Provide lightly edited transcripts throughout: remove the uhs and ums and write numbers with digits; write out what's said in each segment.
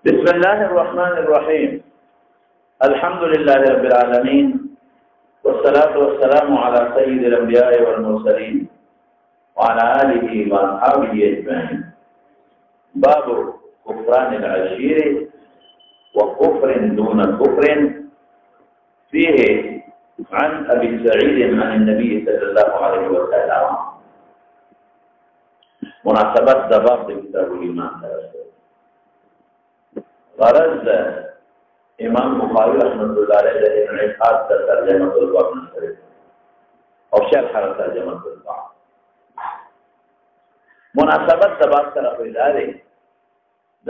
بسم الله الرحمن الرحيم. الحمد لله رب العالمين والصلاة والسلام على سيد الأنبياء والمرسلين وعلى آله وأصحابه أجمعين. باب كفران العشير وكفر دون كفر. فيه عن أبي سعيد عن النبي صلى الله عليه وسلم. مناسبة باب كتاب الإيمان. غرض امام بخاری رحمۃ اللہ علیہ نے انعقاد کا ترجمہ الباب نشر اور شرح ترجمہ الباب. مناسبت باب سره پیدارې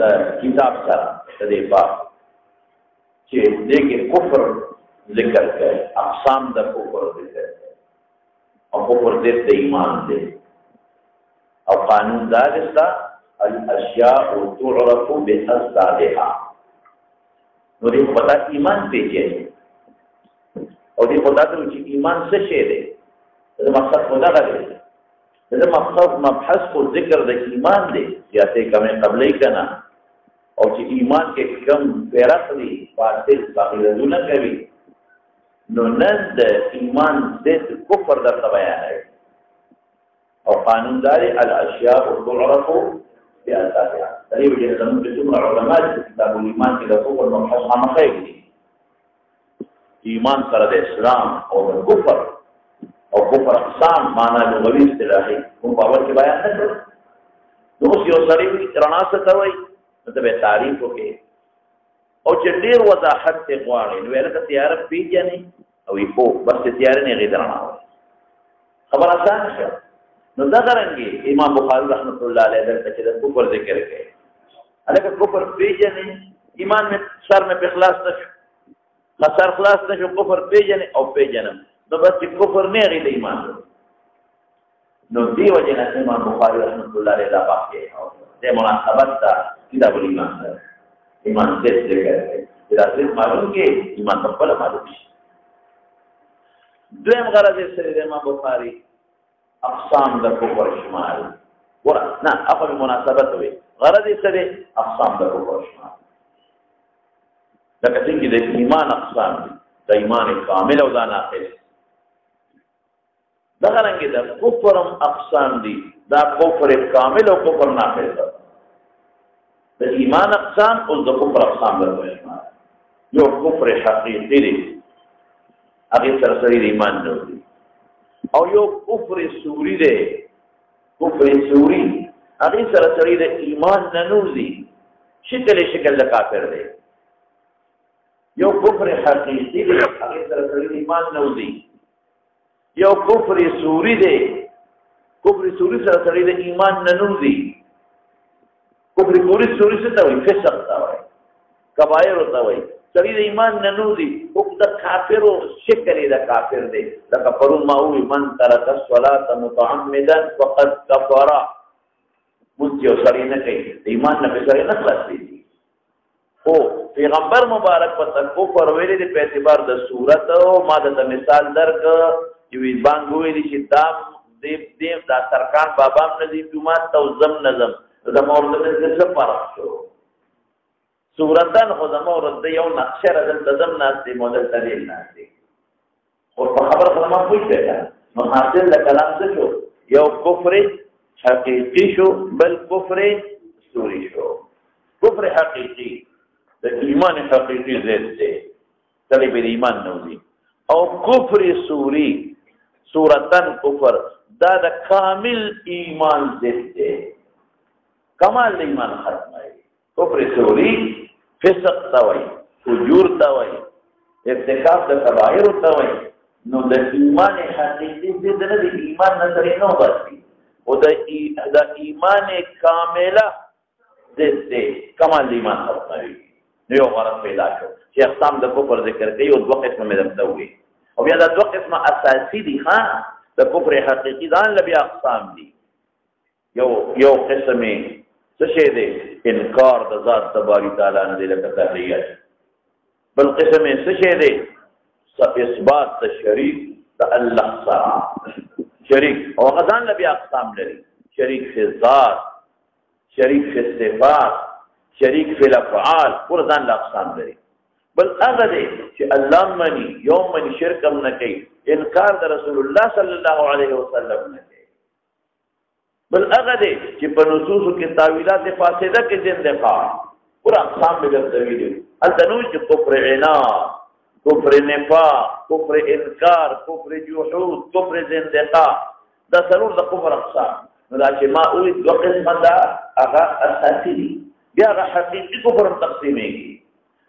د کتاب سره د پاک چې دغه کفر ذکر کړي، اقسام د کفر ذکر کړي او کفر د ایمان دی او قانون دا دستا الاشیاء تعرف باسبابها. نو دې پتا ایمان پیژني او دې پتا ته چې ایمان څه شی دی. دا مقصد خدا غواړي. دا مقصد مبحث کو ذکر د ایمان دی یا ته کومه قبلې کنا او چې ایمان کې کم فرق دي باطل باغیرونه کوي نو نن د ایمان د کفر د بیان دی او قانون داري الاشیاء تعرف بأسبابها. تقريبا اللي زمون بتمر علماء كتاب الإيمان كده فوق المبحث عن خير إيمان سره الإسلام أو الكفر أو كفر أقسام معنى لغوي اصطلاحي هم باور کې بیان نه کړ. نو اوس یو سړی رڼا څه ته وایي نو ته به تعریف وکړي او چې ډېر وضاحت ته غواړي نو ورته تیار پیژنې او یې په بس تیار نه غي درنه خبر آسان شه. نو دا څنګه امام بخاری رحمۃ اللہ علیہ دلته چې د کفر ذکر کوي. الکه کفر پیژنې ایمان میں سر میں اخلاص نشو خسر خلاص نشو کفر پیژنې او پیژنم نو بس کفر نه غي د ایمان. نو دی وجه نه امام بخاری رحمۃ اللہ علیہ دا واقع ده مناسبت دا کتاب الایمان سره ایمان څه ذکر کوي. دا څه معلوم کې ایمان په خپل معلوم شي. دویم غرض یې سره امام بخاری اقسام د کفر شمال ورا نه اخر مناسبت وي غرض یې سره اقسام د کفر شمال. دا څنګه د ایمان اقسام دي د ایمان کامل او د ناقص. دا څنګه د کفر اقسام دي دا کفر کامل او کفر ناقص. د ایمان اقسام او د کفر اقسام د شمال. یو کفر حقیقي دی هغه سره سره ایمان نه دی او یو کفر سوری دی. کفر سوری هغه سره سره د ایمان نه نوزي شکل د کافر دی. یو کفر حقیقي دی هغه سره سره ایمان نه نوزي. یو کفر سوری دی کفر سوری سره سره د ایمان نه نوزي. کفر سوری څه ته وایي؟ فسق ته وایي، کبایر ته وایي. سړي د ایمان نه نوزي او د کافرو شکل د کافر دی. لکه پرون ما وی من ترک الصلاة متعمدا فقد كفر. مونږ یو سړي نه کوي د ایمان نه سړي نه خلاصي. او پیغمبر مبارک په کفر ویلي دی په اعتبار د صورت او ما د مثال درک چې وی باندې ویلي چې دا دیم دا سرکان بابام نه دی جمعه تو زم نظم زمور د څه فرق شو. صورتن خو زمور د یو نقشه راځم د زم ناس دی مودل تدلیل ناس دی او په خبر خلما پوښتنه نو حاصل د کلام څه شو؟ یو کفر حقیقی شو بل کفر سوری شو. کفر حقیقی د ایمان حقیقی ضد دی تلی به ایمان نوزي او کفر سوری صورتن کفر دا د کامل ایمان ضد دی. کمال د ایمان ختمه. کفر سوری فسق تاوي فجور تاوي ارتکاب د کبائر تاوي. نو د ایمان حقیقي د نه د ایمان نظر نه وباسي او د ایمان کامله د کمال ایمان ختموي. نو یو غرض پیدا شو چې اقسام د کفر ذکر کوي او دوه قسمه مې درته وویل او بیا دا دوه قسمه اساسي دي د کفر حقیقي ځان له بیا اقسام دي یو قسم څه شی دی انکار د ذات تبارک تعالی نه دی لکه تحریت بل قسم څه شی دی اثبات د شریک د الله سره شریک او غزان له بیا اقسام لري شریک فی الذات شریک فی الصفات شریک فی الافعال ورځان له اقسام لري بل هغه دی چې الله مني یوم مني شرک هم نه کوي انکار د رسول الله صلی الله علیه وسلم نه کوي بل هغه دی چې په نصوصو کې تاویلات فاسده کې زندقا ور اقسام به درته ویلي هلته نو چې کفر عناد کفر نفاق کفر انکار کفر جحود کفر زندقا دا ضرور د کفر اقسام نو دا چې ما اوی دو قسمه دا هغه اساسي دي بیا هغه حقیقي کفر هم تقسیمېږي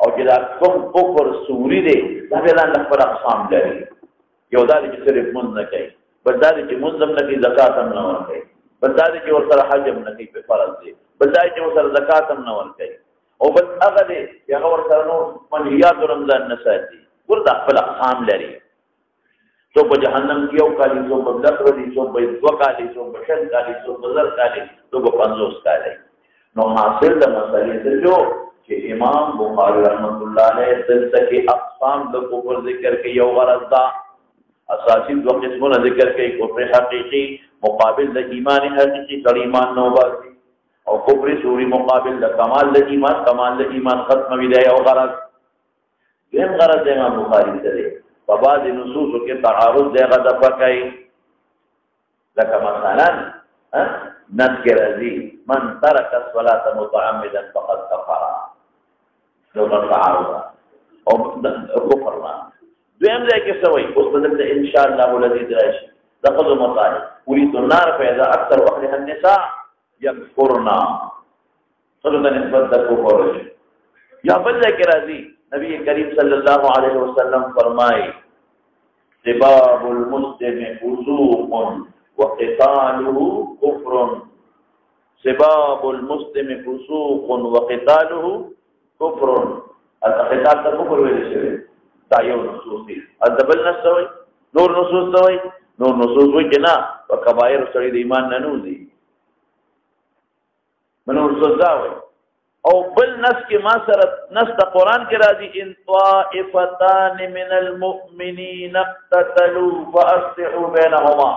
او چې دا کوم کفر صوري دی دا بیا د خپل اقسام لري یو دا دی چې صرف مونځ نه کوي بل دا دی چې مونځ هم نه کوي زکات هم نه ورکوي بل دا دی چې ورسره حج هم نه کوي په فرض دی بل دا دی چې ورسره زکات هم نه ورکوي او بل هغه دی چې هغه ورسره نور منهیات رمضان نه ساتي ورته خپل اقسام لري څوک په جهنم کې یو کالي څوک په لس ورځې څوک په دوه کالي څوک په شل کالي څوک په زر کالي څوک په 50 کالي نو حاصل د مسئلې ته جو چې امام بخاری رحمت الله علیه دلته کې اقسام د کفر ذکر کې یو غرض دا اساسي دوه قسمونه ذکر کوي کفر حقیقي مقابل د ایمان حقیقي کړي ایمان نو باسي او کفر صوري مقابل د کمال د ایمان ختم وي دی یو غرض دیم غرض د امام بخاری سره په بعض نصوصو کې تعارض دی غدا پکای لکه مثلا نذكر ذي من ترك الصلاة متعمدا فقد كفر لو تعارض او كفر ما دویم ځای کې سوي اوس بدل ان شاء الله الذي درش لقد مطالب اريد النار فاذا اكثر اهلها النساء يكفرنا صدق نسبت د کفر یا بل ځای کې راځي نبی کریم صلی الله علیه وسلم فرمایي سباب المسلم فسوق وقتاله كفر سباب المسلم فسوق وقتاله كفر القتال ته کفر ویل شوی دا یو نصوص دي ادبل نسوي نور نصوص دوی نور نصوص وي کنا په کبایر سره د ایمان نه نوځي منور سوځاوي او بل نس کې ما سره نس د قران کې راځي ان طائفتان من المؤمنين اقتتلوا فاصلحوا بينهما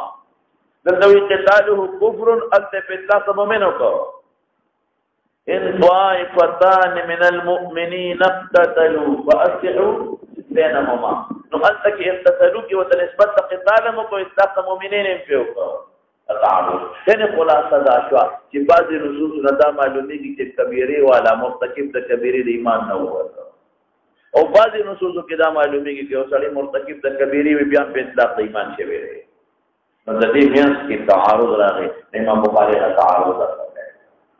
دلته قتاله كفر الته په تاسو مؤمنو کو ان طائفتان من المؤمنين اقتتلوا فاصلحوا بينهما نو الته کې اقتتلوا کې وته نسبت قتال مو کو تاسو مؤمنین په کو تعامل کنه خلاصه دا شو چې بعضی نصوص ردا معلومیږي چې کبیره والا مرتکب د کبیره د ایمان نه وته او بعضی نصوص کې دا معلومیږي چې اوسړي مرتکب د کبیره وی بیا په اطلاق د ایمان شوی دی نو د دې میانس کې تعارض راغی امام بخاری تعارض راغی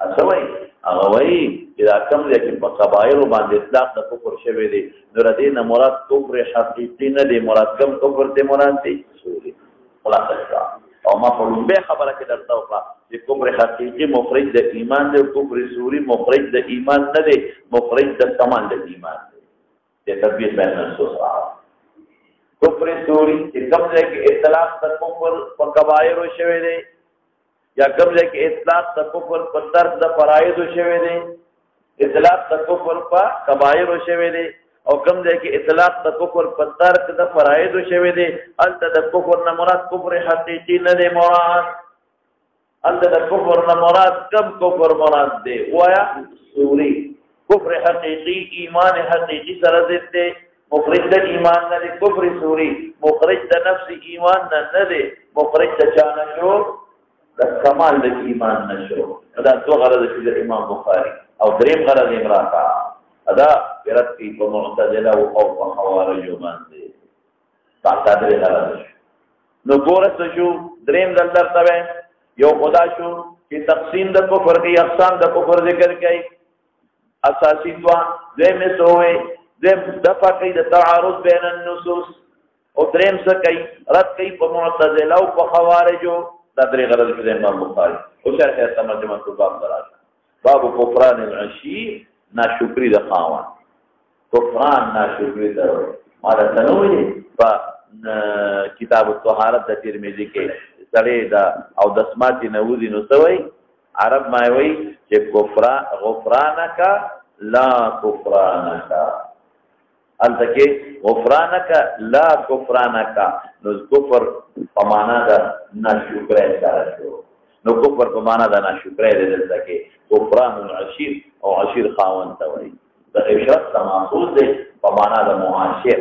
اسوي هغه وایي چې دا کوم چې په کبایر باندې اطلاق د کفر شوی دی نو ردی نه مراد کفر حقیقي نه دی مراد کوم کفر ته مراد دی خلاصه او ما په لومبه خبره کې درته وکړه چې کفر حقیقي مخرج د ایمان دی کفر صوري مخرج د ایمان نه دی مخرج د کمال د ایمان دی د تطبیق بین نصوص کفر صوري چې کوم ځای کې اطلاق د کفر په کبایر شوی دی یا کوم ځای کې اطلاق د کفر په ترک د فرایض شوی دی اطلاق د کفر په کبایر شوی دی او کوم ځای کې اطلاق د کفر په ترک د فرایض شوی دی الته د کفر نه مراد کفر حقیقي نه دی مراد الته د کفر نه مراد کم کفر مراد دی وایا صوري کفر حقیقي ایمان حقیقي سره ضد دی مخرج د ایمان نه دی کفر صوري مخرج د نفس ایمان نه دی مخرج د چانه شو د کمال د ایمان نشو دا څو غرض د امام بخاری او دریم غرض امراته ادا برت کی په معتزله او په خوارج باندې تعداد غرض نو ګورته شو دریم دلر ته یو خدا شو چې تقسیم د کفر کې اقسام د کفر ذکر کوي اساسی دوا زمه سوې زم دفع کوي د تعارض بین النصوص او دریم څه کوي رد کوي په معتزله او په خوارج دا درې غرض د امام بخاری او شرح ترجمه باب دراشه باب کفران العشی ناشکری د خاوان کفران ناشکری ته وایي. ما درته نه ویلي په کتاب الطهارت د ترمذي کې سړی د اودس ماتې نه وځي نو څه وایي؟ عرب ما وایي چې غفرانک لا کفرانک، هلته کې غفرانک لا کفرانک، نو کفر په معنا د ناشکری سره شو. نو کفر په معنا د ناشکری دی دلته کې کفران العشیر او عشیر خاوند ته وایي. د عشرت ته ماخوذ دی په معنا د معاشر.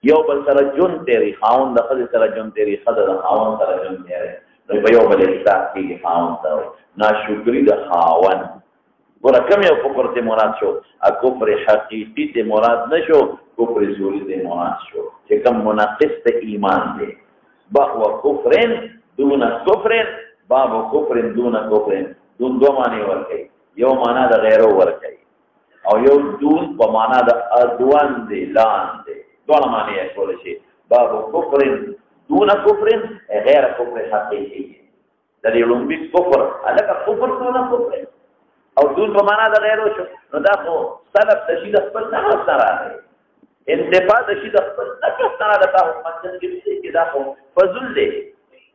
یو بل سره جون تیری خاوند د ښځې سره جون تیری ښځه د خاوند سره جون تیری نو په یو بل حساب کېږي خاوند ته وایي. ناشکري د خاوند ګوره کوم یو کفر ته مراد شو؟ کفر حقیقي ته مراد نه شو، کفر زوري ته مراد شو چې کوم مناقض ته ایمان دی. بهو کفرن دون کفرن، باب کفرن دون کفرن. دون دو معنی ورکوي، یو معنا د غیرو ورکوي او یو دون په معنا د ادوان دی لان دی. دونه معنی یې کولی شي. باب کفرن دون کفرن غیر کفر حقیقي. د دې لومبي کفر هلکه کفر دون کفرن او دون په معنا د غیرو شو. نو دا خو سلب د شي د خپل نفس نه راغی، انتفاع د شي د خپل نفس نه راغی. دا خو منطق کې دا خو فضل دی.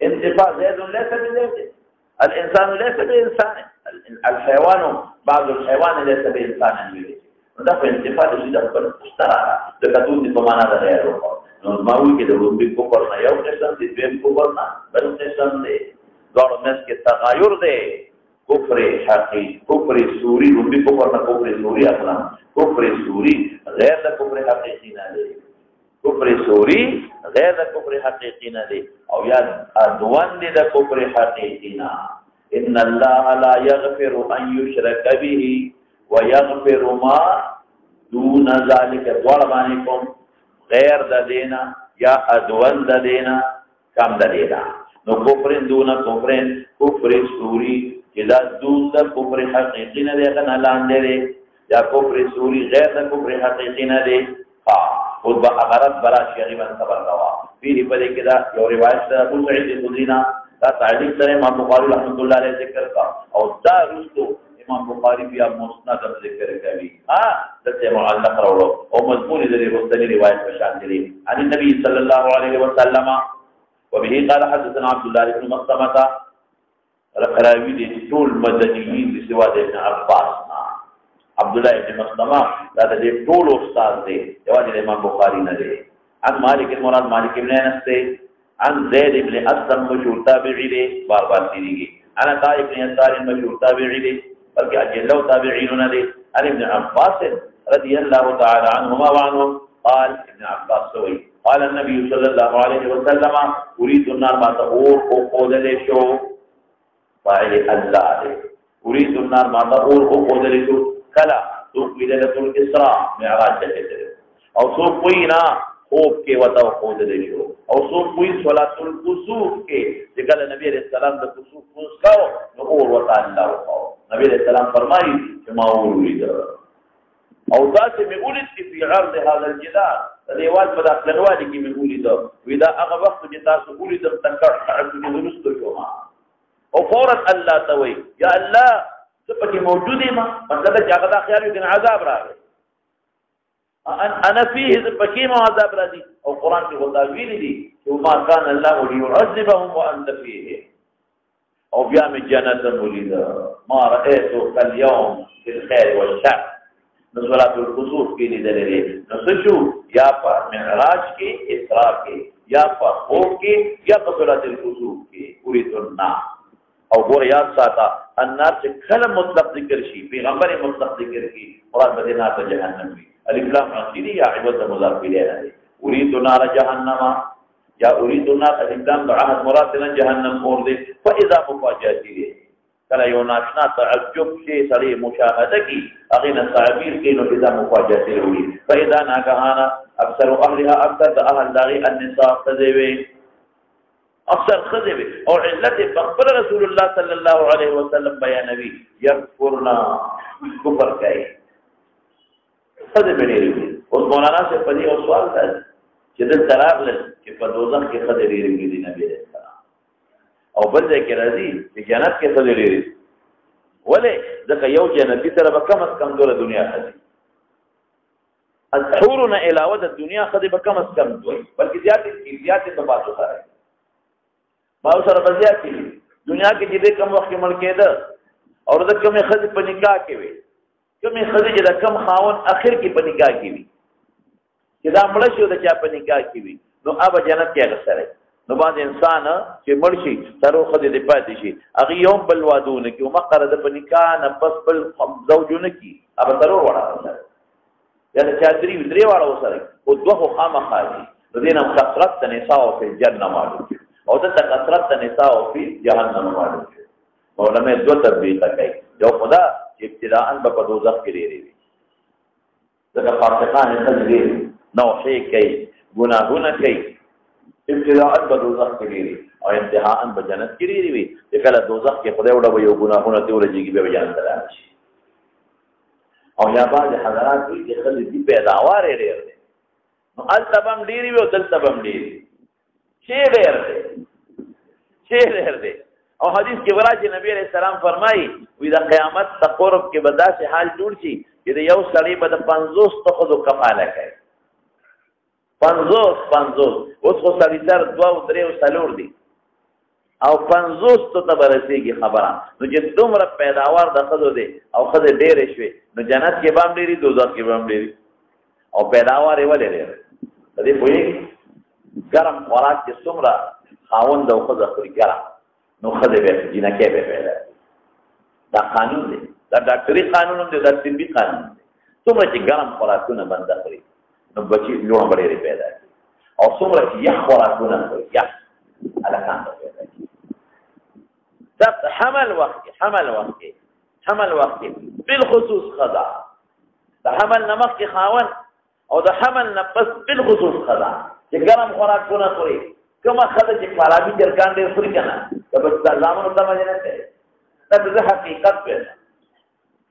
انتفاع زید ليس بزید، الانسان ليس بانسان، الحيوان بعض الحيوان ليس بانسان. نو دا خو انتفاع د شي د خپل نفس نه راغی. د کتون په معنا د غیرو. نو ما وایي چې د لومبي کفر نه یو قسم دی، دویم کفر نه بل قسم دی. دواړو منځ کې تغایر دی. کفر حقیقی، کفر سوری، لومبي کفر نه کفر سوری اصلا کفر سوری غیر د کفر حقیقی نه دی. کفر سوری غیر د کفر حقیقی نه دی او یا ادوان دی د کفر حقیقی نه. ان الله لا یغفر ان یشرک به ویغفر ما دون ذلك. دواړه باندې کوم غیر د دینا یا ادوان د دینا کم د دینا. نو کفرین دون کفرین، کفر سوری چې دا دون د کفر حقیقی نه دی کنه لاندې دی، یا کفر سوری غیر د کفر حقیقی نه دی. خود به عبارت برا شیغیبا صبر کوا. پیری پدې کې دا یو روایت ده ابو سعید خدری نه دا تعلیق سره امام بخاری رحمۃ اللہ علیہ ذکر کا او دا رسو امام بخاری بیا مسند ذکر کوي. دته معلق راوړو او مضمون دې رسولي روایت په شان دي عن النبي صلی الله علیه وسلم وبه قال حدثنا عبد الله بن مسلمة راوي دي ټول مدنيين دي سوا د ابن عباس. عبد الله بن مسلمة دا د ټول استاد دی، جواد امام بخاری نه دی. عن مالک المراد مالک ابن انس دی. عن زید بن اسلم مشهور تابعی دی، بار بار تیریږي. عن عطاء بن يسار مشهور تابعی دی، بلکې اجلو تابعین نه دی. عن ابن عباس رضی الله تعالی عنهما وعنهم قال ابن عباس سوئی قال النبي صلى الله عليه وسلم اريد النار ما تقول وقودل شو فاعل الله عليه اريد النار ما تقول وقودل شو کلا سوق ليله الاسراء معراج ته او سوق وینا خوب کې وتا وقودل شو او سوق وی صلاه الكسوف کې چې کله نبی عليه السلام د کسوف پوښتاو نو اور وتا الله وقاو. نبی عليه السلام فرمایي چې ما ورید او داسې مې ولید په عرض هذا الجدار دیوال په داخلوالي کې مې ولید ودا هغه وخت چې تاسو ولید تکړه تعبد ورستو شو او فورا الله توي یا الله پکې موجود ما مطلب چې هغه دا خیال یو عذاب راغی انا فيه پکې ما عذاب راځي او قران کې ودا ویلي دي چې ما كان الله ليعذبهم وانت فيه او بیا مې جنت ولید ما رايت اليوم في الخير والشر. نصرات الخصوص کې لیدل لري نو څه یا په معراج کې اسراء کې یا په خوب کې یا په صلات الخصوص کې پوری دنیا او ګور یاد ساته النار چې کله مطلق ذکر شي پیغمبر مطلق ذکر کی مراد به نه ته جهنم وي. الف لام اخیری یا عوض مضاف الیه دی. اريد نار جهنم یا اريد نار الف لام عهد مراد نه جهنم اور دی. فاذا مفاجات دی کله یو ناشنا تعجب شي سړی مشاهده کی اغه تعبیر کینو اذا مفاجات دی. فاذا ناګهانا اکثر اهلها اکثر اهل داغي النساء خذوي اکثر خذوي او علت بخبر رسول الله صلی الله علیه وسلم بیان نبی یکفرنا کفر کوي خذوي لري. اوس مولانا سے پدې او سوال ده چې د تراغل چې په دوزخ کې خذوي لري دي نبی رسول او بل ځای کې راځي چې جنت کې خذوي لري ولې ځکه یو جنتی سره به کم از کم دوله دنیا خذي الحور نه علاوه د دنیا خدای به کم از کم دوی بلکې زیاتې په باسو سره ما سره بزیات دي دنیا کې چې کم وخت مړ کېده او د کومې خدای په نکاح کې وي کومې خدای چې د کم خاون اخر کې په نکاح کې وي چې دا مړ شو د چا په نکاح کې وي نو اب جنت کې هغه سره نو باندې انسان چې مړ شي ترو خدای دې پاتې شي هغه یوم بل وادونه کې او مقره د په نکاح نه پس بل زوجونه کې اب ترو وړه سره یا د چادري درې واړه وسره او دوه خامخا دي د دې نه کثرت د نساء او په جنت معلوم او د کثرت د نساء او په جهنم معلوم علماء دو تطبیق کوي یو خدا چې ابتداء په دوزخ کې لري دغه فاسقان تدبیر نوحي کوي ګناهونه کوي ابتداء په دوزخ کې لري او انتهاء په جنت کې لري چې کله دوزخ کې خدای وړو یو ګناهونه ته ورځيږي به جنت راشي او یا بعض حضرات وی چې خلک دې پیداوار ډېر دي نو التبم ډېری وي او دلتبم ډېری شی ډېر دي او حدیث کې ورایي نبی عليه السلام فرمایي وی د قیامت تقرب کې به داسې حال جوړ شي چې د یو سړی به د 50 تخذ کفاله کوي 50 اوس خو سړی تر 2 3 او 4 دي او 50 ته برسېږي خبره نو چې دومره پیداوار د خدو دی او خدای ډېرې شوي نو جنت کې به هم ډېري دوزخ کې به هم ډېري او پیداوار یې ولې ډېر په دې پوهېږي ګرم خوراک چې څومره خاوند او ښځه خوري ګرم نو ښځې به جینکۍ به پیدا دا قانون دی دا ډاکټري قانون هم دی دا طبي قانون دی څومره چې ګرم خوراکونه بنده خوري نو بچي لوڼه به ډېرې پیدا کړي او څومره چې یخ خوراکونه خوري یخ هلکان به پیدا کړي حمل وقت بالخصوص خدا د حمل نمخ کې خاون او د حمل نفس بالخصوص خدا چې ګرم خوراکونه خوري کومه خدا چې خرابي جرګان ډېر خوري کنه د بس ځامنو ته مجنه ده دا د حقیقت په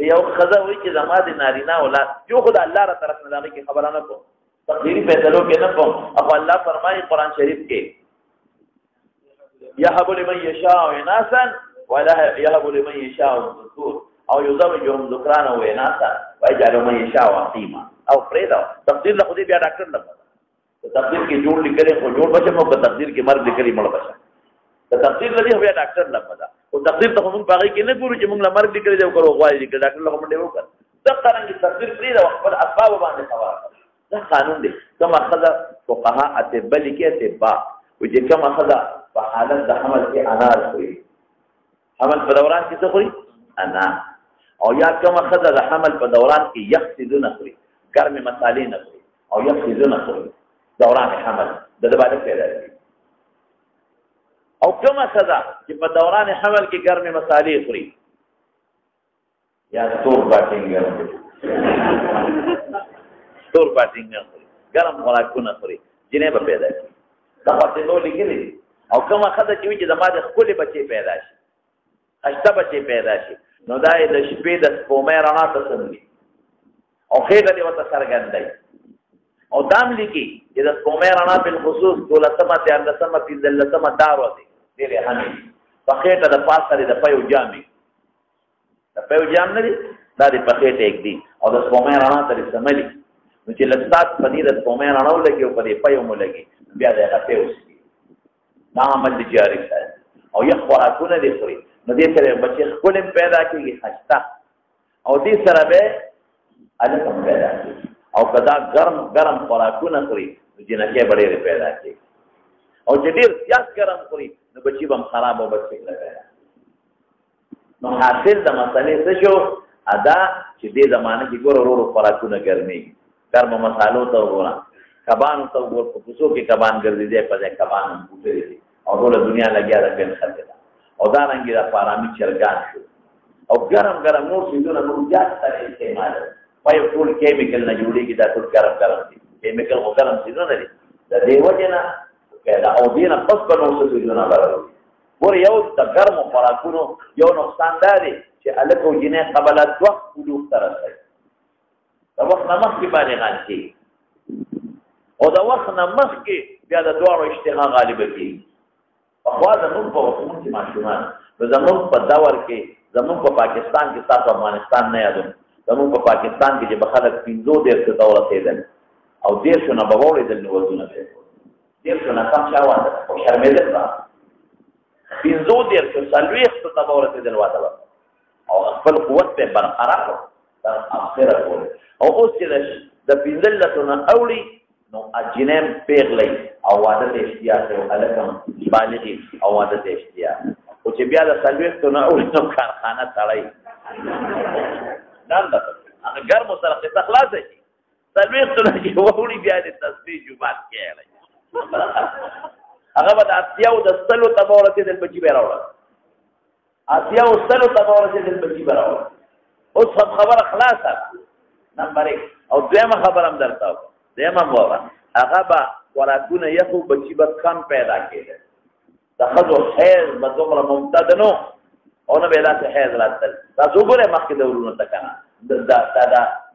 یو خدا وایي چې زما د نارینه اولاد یو خدای الله تعالی طرف نه دغه خبره نه کوم تقدیری فیصلو کې نه کوم او الله فرمایي قرآن شریف کې يهب لمن يشاء اناثا ولا يهب لمن يشاء الذكور او يزوجهم ذكرانا واناثا ويجعل من يشاء عقيما او فريدا تقدیر له خدای بیا ډاکټر نه پته تقدیر کې جوړ لیکلې خو جوړ بچو په تقدیر کې مرګ لیکلې مړ بچا تقدیر لري بیا ډاکټر نه پته او تقدیر ته موږ باغې کې نه ګورو چې موږ مرګ لیکلې دی او غواړي چې ډاکټر له موږ دی وکړ دا څنګه تقدیر پرې دا خپل اسباب باندې خبره دا قانون دی کما خدا فقها اتبل کې اتبا وجه کما خدا په حالت د حمل کې انار خوري حمل په دوران کې څه خوري انار او یا کما خدا د حمل په دوران کې یخ سيزونه خوري ګرمه مصالې نه خوري او یخ سيزونه خوري دوران حمل د باندې پیدا کیږي او کما خدا چې په دوران حمل کې ګرمه مصالې خوري یا تور باټینګ خوري ګرم خوراکونه خوري جنې به پیدا کیږي دا وخت نو لیکلي او کومه خدای چې وي چې د ما د خپل بچي پیدا شي اشته بچي پیدا شي نو دا د شپې د سپومې رڼا ته سملی او خېټه دې وته سرګندای او دام لیکي چې د سپومې رڼا په خصوص دولتمه ته اندسمه په دلتمه دارو دي دې همي په خېټه د پاسه د پيو جامي د پيو جام نه دي دا د په خېټه یک دي او د سپومې رڼا ته سملی نو چې لستات پدې د سپومې رڼا ولګي او په پيو مو لګي بیا د هغه پیوس دا عمل جاری دی او یو خوراکونه دي خوري نو دې سره بچي خپل پیدا کیږي خسته او دې سره به الکم پیدا کیږي او کدا ګرم خوراکونه خوري جنکه ډېر پیدا کیږي او چې ډېر زیات ګرم خوري نو بچي به خراب او بچي لګي نو حاصل د مسلې څه شو ادا چې دې زمانه کې ګورو خوراکونه ګرمي ګرم مصالو ته وګورئ کبان ته ور په پوسو کې کبان ګرځي دې په ځای کبان پوټري دي او ټول دنیا لګیا ده په خلک او دا رنګي د پارامي چرګان شو او ګرم نور سيزونه نور زیات سره استعمال په ټول کیمیکل نه جوړيږي دا ټول ګرم دي کیمیکل او ګرم سيزونه دي د دې وجنه پیدا او دینه پس په نور سيزونه راغلي ور یو د ګرم خوراکونو یو نقصان دی چې الکو جنې قبلت وخت ولوخ ترسي دا وخت نه مخکې باندې غانتي او دا وخت نه مخکې بیا د دوړو اشتها غالب کیږي خو زموږ په وخت کې ماشومان زموږ په دور کې زموږ په پاکستان کې تاسو افغانستان نه یادوم زموږ په پاکستان کې چې به خلک 15 ته ورسېدل او 10 نه به واورېدل نو ودونه به 10 نه کم چا واده خو شرمېدل به 15 ته ورسېدل واده به او خپل قوت به برقرار تر اخره پورې او اوس چې د 15 نه اوړي نو اجنم پیغلی او واده ته اشتیاق او الکم بالغی او واده ته اشتیاق او چې بیا د 40 نه اوړي نو کارخانه تړای نن دا هغه ګرمو سره قصه خلاص شي 40 نه چې ووري بیا د تسبیح جمعات کېږي هغه د اتیاو د سلو تبورته د بچی بیراوړه اتیاو سلو تبورته د بچی بیراوړه اوس خبره خلاصه نمبر 1 او دویمه خبره هم درته دیمه وره هغه به وراتونه یخو بچی به کم پیدا کېده د خځو حیض به دومره ممتد نو او نه به داسې حیض راتل تاسو وګورئ مخکې د ورونو ته که نه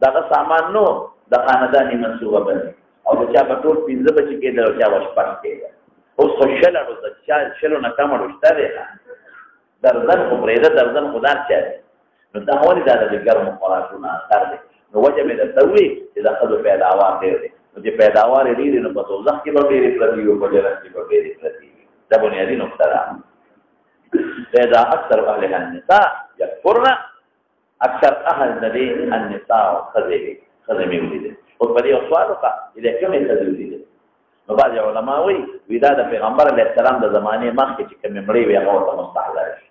دغه سامان نو د خانداني منصوبه بني او د چا به ټول 15 بچي کېدل او چا به 6 کېدل اوس خو شلو نه کم اړو شته دی درزن خو پرېږده درزن خو دار چا دی نو دا ولې دا د ګرمو خوراکونو اثر دی نو وجه مې درته ووایي چې د ښځو پیداوار ډېر دی نو چې پیداوار یې ډېر دی نو په دوزخ کې به ډېرې پرتې وي او په جنت کې به ډېرې پرتې وي دا بنیادي نقطه ده پیدا اکثر اهلها النساء یکفرن اکثر اهل د دې النساء ښځې مې ولیدې اوس په دې یو سوال وکړه چې د کومې ښځې ولیدې نو بعضې علما وایي دا د پیغمبر علیه السلام د زمانې مخکې چې کومې مړې وي هغه ورته مستحضر شي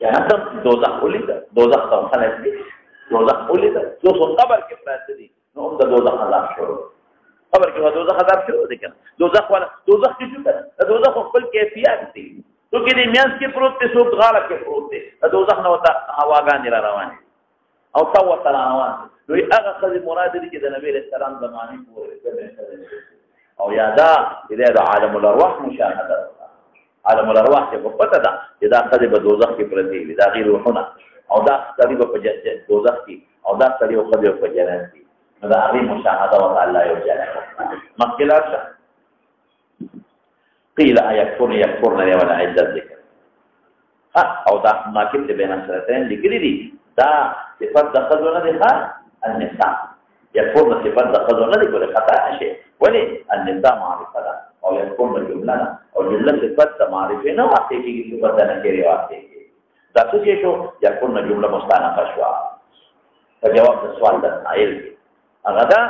جنت هم دوزخ ولیده دوزخ ته خلک دي دوزخ ولیده چې اوس قبر کې پراته دي نو هم د دوزخ عذاب شروع قبر کې دوزخ عذاب شروع دی که نه دوزخ کې شو که نه د دوزخ خپل کیفیت دي څوک یې د میانځ کې پروت دی څوک غاړه کې پروت دی د دوزخ نه ورته هواګانې را روانې او ته ورته را روان دي دوی هغه ښځې مراد دي چې د نبي علیه السلام زمانې پورې او یا دا چې دی د عالم الارواح مشاهده عالم الارواح چې په پته ده چې دا ښځې به دوزخ کې پرتې وي د هغې روحونه او دا سړي به په دوزخ کې او دا سړي او ښځې به په جنت کې نو د هغې مشاهده ورته الله یو جنت مخکې لاړ شه قیل یکفرن دی ولا عدت ذکر او دا ناقب د بین الشرطین لیکلي دي دا صفت د ښځو نه دی ښه النساء یکفرن صفت د ښځو نه دی ګورې خطا شي ولې النساء معرفه ده او یکفرن جمله ده او جمله صفت د معرفې نه واقع کېږي صفت د نکرې واقع کېږي دا څه شی شو یکفرن جمله مستانفه شوه په جواب د سوال د قایل کې هغه ده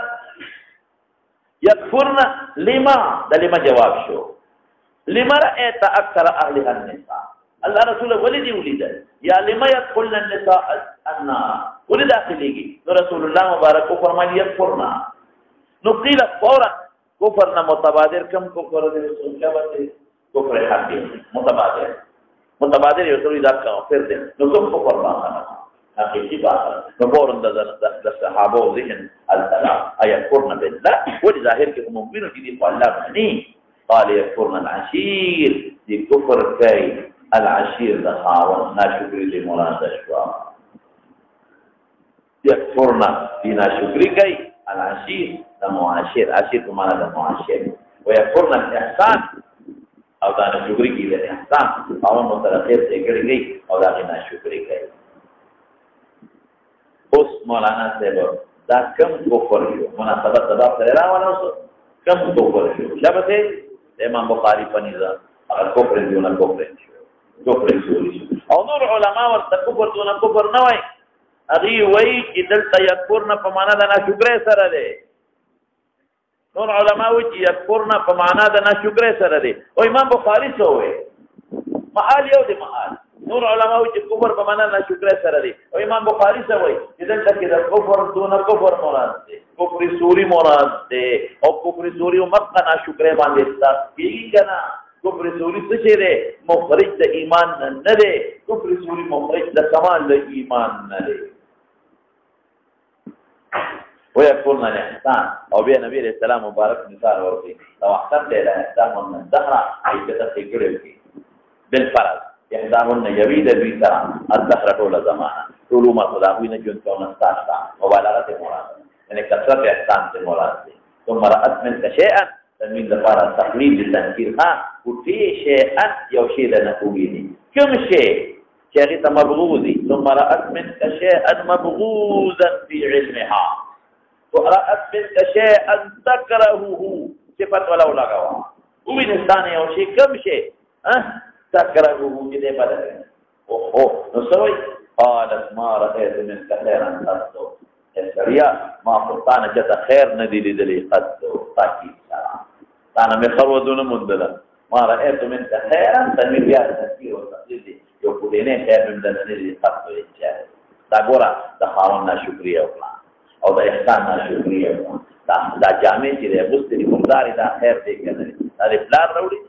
یکفرن لما د لما جواب شو لما رأيت أكثر أهلها النساء الله رسول ولدي ولدا يا لما يدخلن النساء النار ولد داخليږي نو رسول الله مبارک فرمایي يكفرنا نو قيل فورا كفرنا متبادر كم كفر دي رسول الله كفر حقيقي متبادر يقول اذا كافر دي نو كم كفر باطل حقيقي باطل نو فورا د صحابه ذهن الثلاث ايكفرنا بالله ولظاهر کې مؤمنون دي الله باندې قال يكفرن العشير دي كفر كي العشير ده خاون ناشكري دي مراد شوا يكفرن دي ناشكري كي العشير ده معاشر عشير بمعنى ده معاشر ويكفرن الإحسان او ده ناشكري كي ده إحسان خاون مترخير تكري كي او ده ناشكري كي بس مولانا سيبو ده كم كفر شو مناسبت سبب سريرا ونوصل كم كفر شو شابته امام بخاری پنیزا اگر کفر دیونه کفر شوی او نور علما ورته کفر دونه کفر نه وای اغي وای چې دلته یکفرن په معنا د ناشکرۍ سره دی نور علما وای چې یکفرن په معنا د ناشکرۍ سره دی او امام بخاری څه وای معال یو دی معال نور علما وای چې کفر په معنا د ناشکرۍ سره دی او امام بخاری څه وای چې دلته کې د کفر دونه کفر مراد دی کفر سوری مراد دی او کفر سوری او مکه ناشکرۍ باندې استاد کیږي کنه کفر سوری څه شی دی مخرج د ایمان نه دی کفر سوری مخرج د کمال د ایمان نه دی ويكفرن الاحسان او بیا نبی علیہ السلام مبارک مثال ورکړي لو احسنت الى احداهن الدهر عيبته کړي بالفرض احداهن يبيد بيترا الدهر طول زمانه طول ما خداوی نه جون څو نستاستا مبالغه مراد یعنی کثرت احسان سے مراد دی ثم رأت منك شيئا تنوین دپاره تقلیل لتنکیر وفي شيئا یو شی د نقوبی دی کوم شی چې هغې ته مبغوض دي نو ثم رأت منك شيئا مبغوزا في علمها ورأت منك شيئا تكرهه صفت ولو لغوا ومن انسان یو شی کم شی تكرهه جدي بدل اوه نو قالت ما رأيت منك خيرا قط سريا ما قطعنا جت خير ندي لدلي قط تاكي انا مخرودون مندلا ما رأيت منك خيرا تنمي بها تذكير وتقليد يقولين خير من ندي قط إنجاز دا ګوره د خاوند ناشکري وکړه او د احسان ناشکري وکړه دا جامې چې دی اغوستې مقدار دا خیر دی که نه دا د پلار راوړي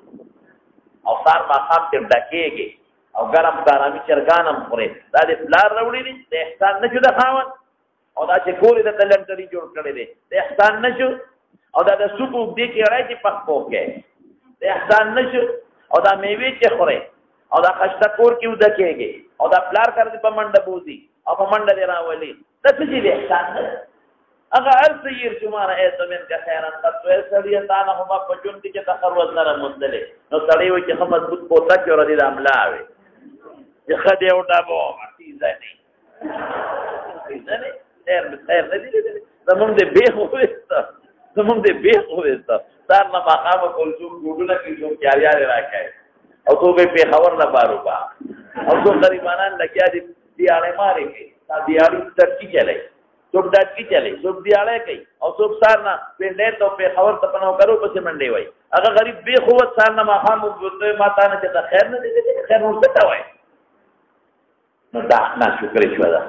او سار ماښام پرې ډکېږي او ګرم کارامي چرګان هم خورې دا د پلار راوړي دي د احسان نه شو د خاوند او دا چې کور یې درته لنډري جوړ کړی دی د احسان نه شو او دا د سوپ اوږدې کې اړی چې پخپو کې د احسان نه شو او دا میوې چې خورې او دا خشته کور کې وده کېږي او دا پلار کار دې په منډه بوځي او په منډه دې راولي دا څه چې د احسان نه هغه هر څه ير شماره ایت منکه خیرا قد ویل سړی تا نه هم په جون کې چې تخروز نه مندلې نو سړی وي چې هم مضبوط پوتا کې ور دي د عملا وي چې خدای او ډابو ماتي ځنی خیر نه دي زمونږ دې به خوسته زمونږ دې به خوسته سار نه مقام کول څو ګډونه کې څو کیاریا راکای او تو به خبر نه بارو با او تو غریبانان لګیا دي دیاله ماري کې دا دیاله ترکی چلے څوک ډاټکی چلے څوک دیاله کوي او څوک سار نه پندې ته په خبر ته پنو کرو پسې منډي وای هغه غریب به قوت سار نه مقام وګورته ماته نه چې خیر نه دي خیر ورته وای نو دا نه شکر شو دا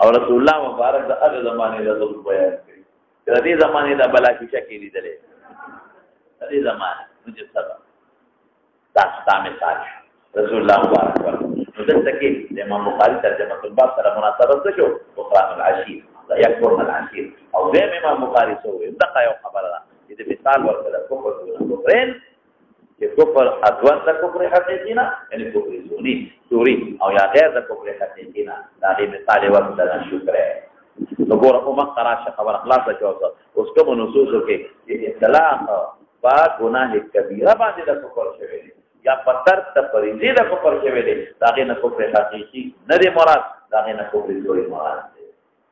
او رسول الله مبارک د هغه زمانه د ذکر بیان کړي د دې زمانه د بلا کې شکی لیدلې د دې زمانه چې سبا دا مثال رسول الله مبارک نو دلته کې د امام بخاری ترجمه الباب سره مناسبت شو قرآن العشیر دا یکفرن العشیر او دیم امام بخاری سوې دغه یو خبره ده چې د مثال ورکړه کفر کفرین چې کفر ادوان د کفر حقیقی نه یعنی کفر سوری او یا غیر د کفر حقیقی نه دا د مثال ورکړه شکر نو ګوره په مقرا خبر اخلاص شو اوس کوم نصوص کې اطلاق با گناه کبیره باندې د کفر شوی یا پتر ته پریزي د کفر شوی دی دا غي نه کفر حقیقی نه دی مراد دا غي نه کفر سوری مراد دی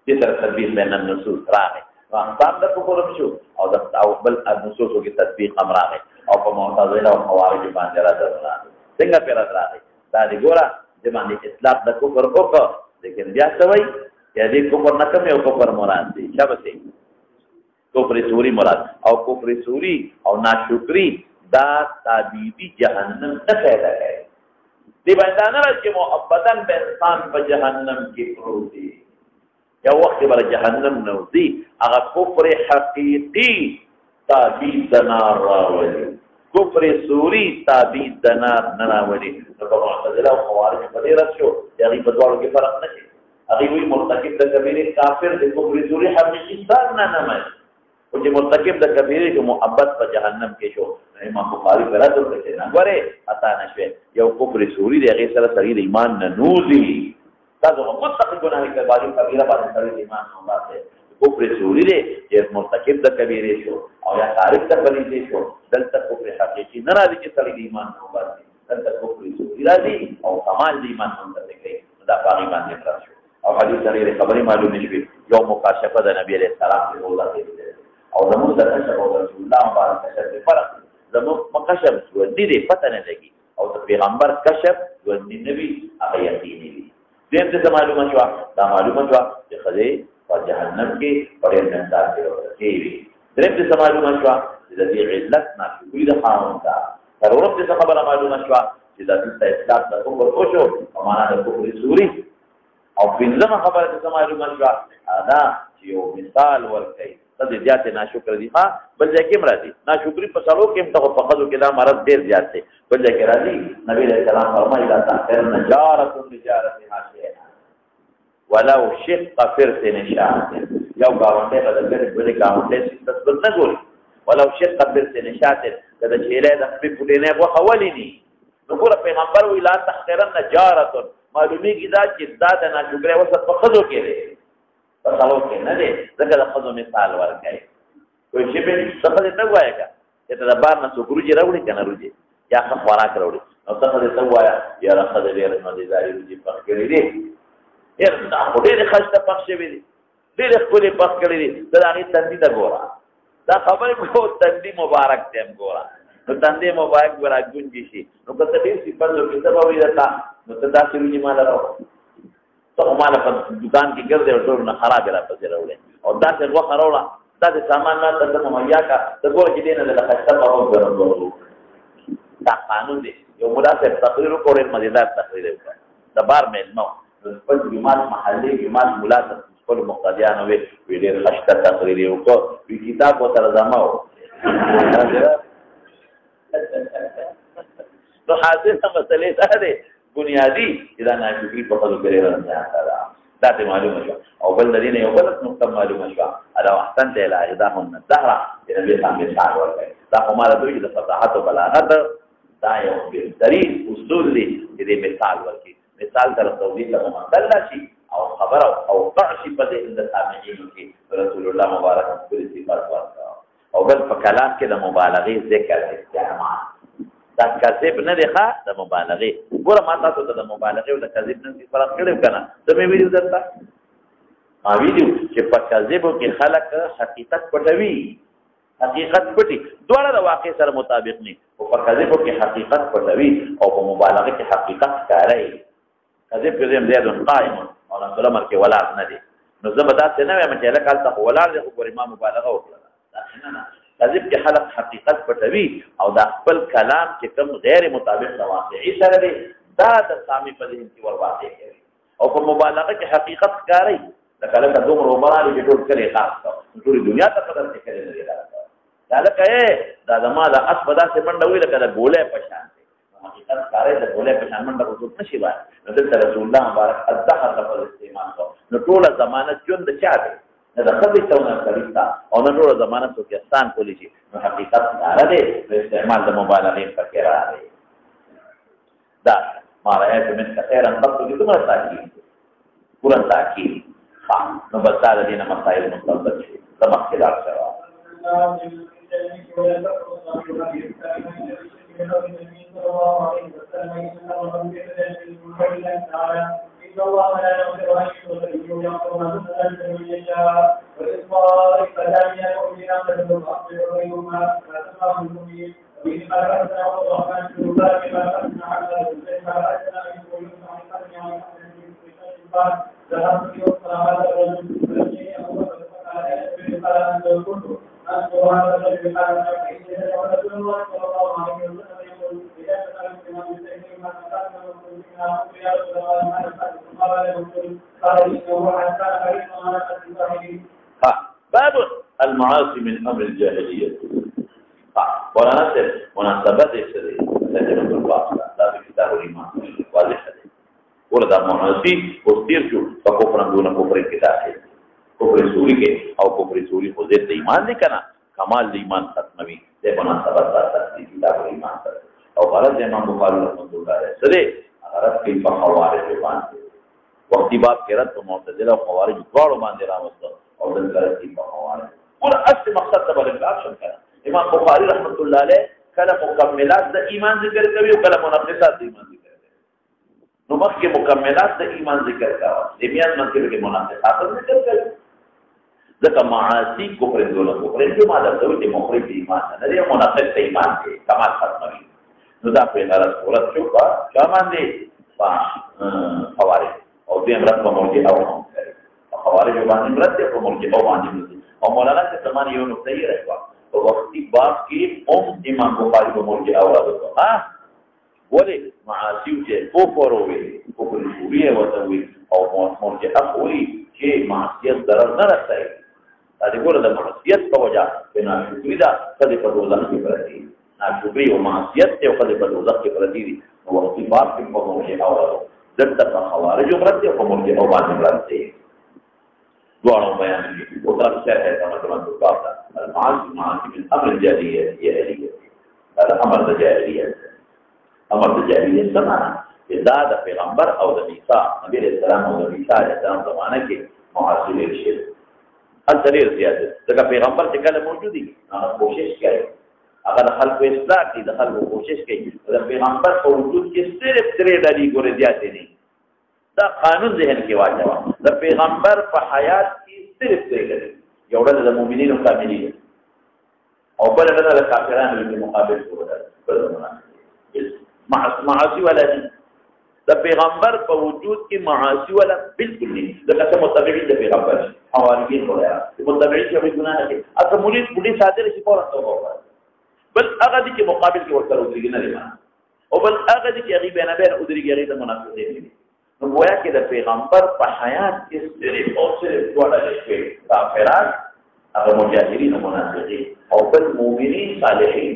چې تر تطبیق بین النصوص راغی نو احکام د کفر شو او د بل النصوص کې تطبیق هم راغی او په معتزله او خوارج باندې راځي څنګه پر راځي دا دی ګوره د باندې اطلاق د کفر وکړه لیکن بیا څه وایي یا دې کفر نه کوم یو کفر مراد دی شابه کفر سوری مراد او کفر سوری او ناشکری دا تعبیدی جهنم نه پیدا کوي دی باندې نه راځي محبتن به انسان په جهنم کې پروت دی یا وخت بر جهنم نوځي هغه کفر حقیقی تعبید دنار راوړي کفر سوری تعبید دنار نه راوړي نو په معتزله او خوارج په دې راځو یعنی په دوه کې فرق نشي هغه وی مرتکب د کبیره کافر د کفر سوری حقیقی ځان نه نه او چې مرتکب د کبیره کې محبت په جهنم کې شو امام بخاری پر راځو چې نه غره اتا نشوي یو کفر سوری دی هغه سره سړي د ایمان نه نوځي تاسو مطلق ګناه کبیره کبیره باندې سړي د ایمان نه واسه کفر سوری دی چې مرتکب د کبیره شو او یا خارج ته بلی شو دلته کفر حقیقي نه راځي چې سړي د ایمان نه واسه دلته کفر سوری راځي او کمال د ایمان نه کوي دا باندې باندې راځي او حدیث لري خبري معلومه شوي یو مکاشفه د نبی عليه السلام په الله کې او زموږ د کشف او رسول الله مبارک کشف فرق زموږ مکشف دې پته نه لګي او د پیغمبر کشف ودی نبی هغه یقیني دي دې څه معلومه شو دا معلومه شو چې خدای په جهنم کې پرې نه تاسو ورته دې څه معلومه شو چې د دې علت نه کوي د قانون دا ضرورت څه خبره معلومه شو چې د دې اسلام د کومو او شو په معنا د کفر سوري او پنځمه خبره څه معلومه شو دا چې یو مثال ورکړي د زیات ناشکر دي ها بل ځکه مرادي ناشکری په سلو کې ته په خلکو کې دا مرض ډیر زیات دی بل ځکه راځي نبی عليه السلام فرمایي دا تاخير نجارت حاشیه ولو شق فرس نشاط یو گاونډه بدل کړي بل گاونډه ستاسو نه ګوري ولو شق فرس نشاط کله چې له د خپل پټینه په حوالینی نو ګور پیغمبر وی لا تاخير نجارت معلومی کی دا چې دا د ناشکر وسط په خلکو کې دی پسالو کې نه دی ځکه د خزو مثال ورکړي کوئی چې به څه نه وایي چې د بار نه څوکروجي راوړي کنه روجي یا خوراک راوړي نو څه دې څه وایي یا راخه دې ډېر نه دي ځای روجي پخ کړی دی یاره دا خو ډېرې ښایسته پخ شوي دي ډېرې ښکلې پخ کړي دي ته د هغې تندي ته ګوره دا خبرې کو تندي مبارک دی هم ګوره نو تندی مبارک به را ګونجې شي نو که ته ډېر صفت وکړې څه به وایي درته نو ته داسې وینې ماله راوړه ته خو ماله په دوکان کې ګرځې او ټول نه خرابې راپسې راوړې او داسې غوښه راوړه داسې سامان نه ته مهیا کړه ته ګوره چې دې نه د ښایسته پخه وګورم دا قانون دی یو ملا صاحب تقریر وکړ ډېر مزېدار تقریر یې وکړ د بار میلمه و د خپل جومات محلي جومات ملا ته خپلو مقتدیانو وی ډېر ښایسته تقریر یې وکړ وي کتاب ورته رضامه و نو حاصله مسئلې دا دی بنیادي چې دا ناشکري په ښځو کې ډېره زیاته ده دا ته معلومه شوه او بل د دې نه یو بله نقطه معلومه شوه الا احسنت الی احداهن الدهر چې نبي صاحب مثال ورکوي دا خو ما راته وایي چې د فصاحت او بلاغت دا یو بهترین اصول دی چې دې مثال ورکړي مثال سره توضیح ته ممثل شي او خبره او شي په دې د سامعینو کې رسول الله مبارک خپل صفات ورکړه او بل په کلام کې د مبالغې ذکر استعمال دا کذب نه دی ښه د مبالغې ګوره ما تاسو ته د مبالغې او د کذب نه فرق کړی که نه ته مې ویلي درته ما ویلي چې په کذبو کې خلک حقیقت پټوي حقیقت پټي دواړه د واقع سره مطابق نه او په کذبو کې حقیقت پټوي او په مبالغه کې حقیقت ښکاروي کذب کې زم زیاد قائم او رسول الله کې ولاړ نه دي نو زه به داسې نه وایم چې لکه هلته خو ولاړ دی خو ګورې ما مبالغه وکړه نه نه کذب کې خلک حقیقت پټوي او دا خپل کلام چې کوم غیر مطابق د واقعي سره دی دا د سامي په ذهن کې ور واقع کوي او په مبالغه کې حقیقت ښکاري لکه لکه دومره عمره دي چې ټول کلي خاص کړه ټولې دنیا ته قدر کې کړي لري دا لکه دا زما د اس په داسې منډه وي لکه د ګولۍ په شان دی حقیقت ښکاري د ګولۍ په شان منډه وځوت نه شي باید نو دلته رسول الله مبارک الدهر لفظ استعمال کړو نو ټوله زمانه ژوند د چا دی نه د ښځې ته نه سړي ته او نه ټوله زمانه څوک احسان کولی شي نو حقیقت ښکاره دی نو استعمال د مبالغې پکې راغی دا ما رأیت منک خیرا قط کې دومره تاکید پوره تاکید نو بس دا د دې نه مسایل مستقبل شي د مخکې لاړ شوه الله لا يغفر أن يشرك به ويغفر ما دون ذلك لمن يشاء وإصرار الكلام يقول أنه أصبر بينهما لا تسمع من المؤمنين وإن خلقتنا والرحمن في ذلك ما خلقنا على الحسين فأردنا أن يكون عن قلبنا وعن قلبنا ذهبت يوصل هذا الرجل فلشيء أول فقال يسبر قال أنت كنت أذكر هذا الرجل قال فإن رسول الله صلى الله عليه وسلم يقول إذا سألت من المسلمين ما تقدم وكنا نقول يا رسول الله ما نفعل باب المعاصي من امر الجاهليه مناسبت ترجمه الباب لا كتاب الايمان واضح ہے ورد معاصي وستير شو فكفر دون كفر كتاب كفر سوري کے او کفر سوري خو دې ایمان دې کنا کمال د ایمان ختموي دې مناسبت سره کتاب الايمان او غرض امام بخاري رحمه الله علیه سره غرض کې په حواله باندې وقتی باب کې رد په معتزله او خوارج دواړو باندې راوسته او د غلطي په حواله ټول اصل مقصد ته باندې اکشن کړه امام بخاري رحمت الله علیه کله مکملات د ایمان ذکر کوي او کله منافقات د ایمان ذکر کوي نو مخکې مکملات د ایمان ذکر کاوه د میان منځ کې منافقات ذکر کوي ځکه معاصي کفر دونه کفر چې ما درته وایي مخرج د ایمان نه دی منافق د ایمان دی کمال ختموي نو دا په غرض ورته شو چا باندې خوارج او دې امرت په مرجئه او خوارج باندې امرت په مرجئه او باندې او مولانا څه زمانه یو نقطه یې راځي په وختي باب کې امام بخاري په مرجئه او راځي ولې معاصي چې کفر وي کفر سوري وي او مرجئه وي چې معصیت ضرر نه رسوي دا دې ګوره د معصیت په وجه بنا شکرې دا کله په دوزخ کې پرتی ناشکري او معصیت ته کله په دوزخ کې پرتی دي او وختي باب کې په مرجئه او راځي دلته خوارج مراد او مرجئه او باندې مراد دي دواړو بیان دي او دا څه ہے مطلب باب دا المعاصي من امر الجاهليه هذا امر الجاهليه امر الجاهليه سمعنا اذا د پیغمبر او د عیسی نبی رسول الله او د عیسی علیه السلام زمانه کې معاصرین شي اثر زیاده دا پیغمبر چې کله موجودي هغه کوشش کوي اگر خلق اصلاح کی د خلق کوشش کوي د پیغمبر په وجود کې صرف درې ډلې ګورې زیاتې دي دا قانون ذهن کې واچوه د پیغمبر په حیات کې صرف دی یو ډول د مؤمنینو کاملی او بل ډول د کافرانو په مقابل کې معاصی ولا د پیغمبر په وجود کې معاصی ولا بالکل نه د قسم متبعین د پیغمبر حواریین ولا متبعین چې ګناه کوي اته مولید بډي صادر شي فورا توبه وکړي بل هغه دي چې مقابل کې ورته ودرېږي نه لري او بل هغه دي چې هغه بین بین ودرېږي هغه د منافقین دي نو گویا کې د پیغمبر په حیات کې صرف او صرف ډول شي کافرات هغه مجاهدین او منافقین او بل مؤمنین صالحین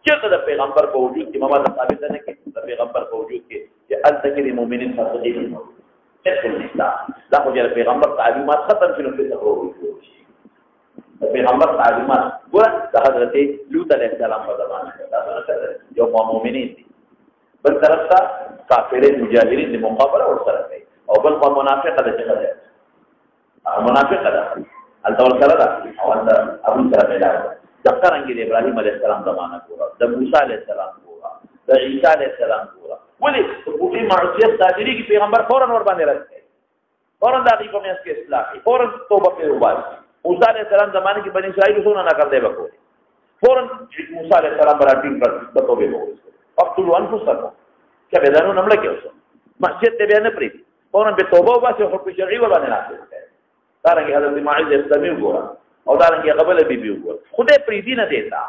چې د پیغمبر په وجود کې مما ثابت نه کې د پیغمبر په وجود کې چې الذکر مؤمنین فاسقین ټول نشته دا خو د پیغمبر تعلیمات ختم شنو په تصور شي د پیغمبر تعلیمات ګور د حضرت لوط علیه السلام په زمانه کې دا یو مؤمنین دي بل طرف ته کافرین مجاهدین د مقابله ورسره کوي او بل په منافقه د څه ده منافقه ده الته سره ده او دا ابو سره پیدا ذکرانګي د ابراهیم علیه السلام زمانہ پورا د موسی علیه السلام پورا د عیسی علیه السلام پورا ولې په دې معصیت صادری کې پیغمبر فورا ور باندې راځي فورا د دې کومه کې اصلاح فورا توبه کوي موسی علیه السلام زمانہ کې بنی اسرائیل څونه نه کړل وکړي فورا موسی علیه السلام برابر پر توبه وکړي اقتلوا انفسكم چې به دانو نمړه کې اوسه مسجد ته بیان پری فورا به توبه واسه حکم شرعي ور باندې راځي دا رنګ حضرت معاذ اسلامي وګوره او دا رنګ قبل بیبي وګوره خدای پری دي نه دیتا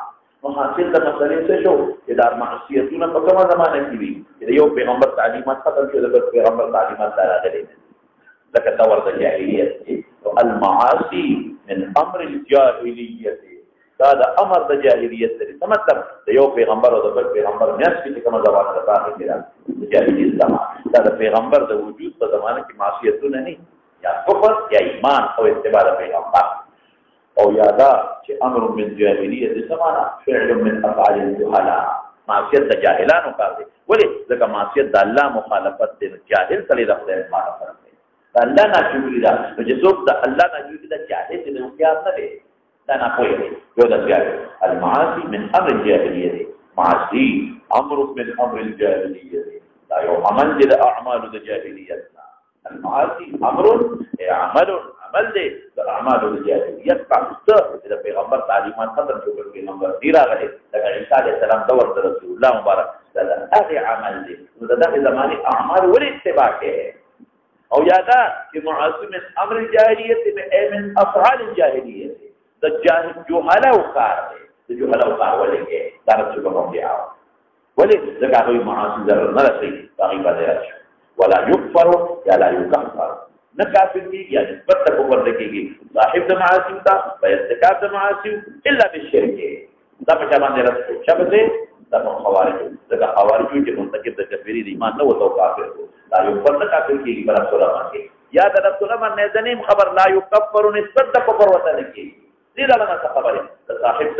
نو حاصل د مسلې څه شو چې دا معصیتونه په کومه زمانه کې وي چې یو پیغمبر تعلیمات ختم شو د پیغمبر تعلیمات راغلي لکه تور د جاهلیت او المعاصي من امر الجاهلیت دا د امر د جاهلیت لري څه مطلب د یو پیغمبر او د بل پیغمبر میاس کې کومه زمانه ده هغه کې د جاهلیت زمانه دا د پیغمبر د وجود په زمانه کې معصیتونه نه یا کفر یا ایمان او اتباع پیغمبر او یادا چې امر من جاهلیت زمانہ فعل من افعال الجهلاء معصیت د جاهلانو کار دی ولې ځکه معصیت د الله مخالفت دی جاهل سره د خدای مخالفت دی د الله نه جوړی دا چې څوک د الله نه جوړی دا جاهل دی نو کیا نه دی دا نه کوي یو د جاهل المعاصي من امر الجاهلیت معاصي امر من امر الجاهلیت دا یو عمل دی د اعمال د جاهلیت المعاصي امر عمل دې د اعمال د جاهلیت پاتې د پیغمبر تعلیمات ختم شو په پیغمبر دی راغلي د عیسی علیه السلام دور د رسول الله مبارک دا هغه عمل دی نو دغه زماني اعمال ولې اتباع کوي او یادا چې معاصم امر الجاهلیت من افعال الجاهلیت د جهاله او کار دی د جهاله او کار ولې کې دا څه کوم دی ولې ځکه هغه معاصم ضرر نه رسي باقي باندې راشي ولا يكفر یا لا يكفر نه کافر کیږي یا نسبت ته کفر کیږي صاحب د معاصی ته په ارتکاب د معاصی الا بالشرک دا په باندې راځي شبته د خوارج دغه خوارج چې منتکب د کفر ایمان نه وته کافر لا يكفر نه کافر کیږي بل سره باندې یا د رسول الله نه ځنیم خبر لا يكفر نسبت د کفر وته نه کیږي دې دا نه خبره صاحب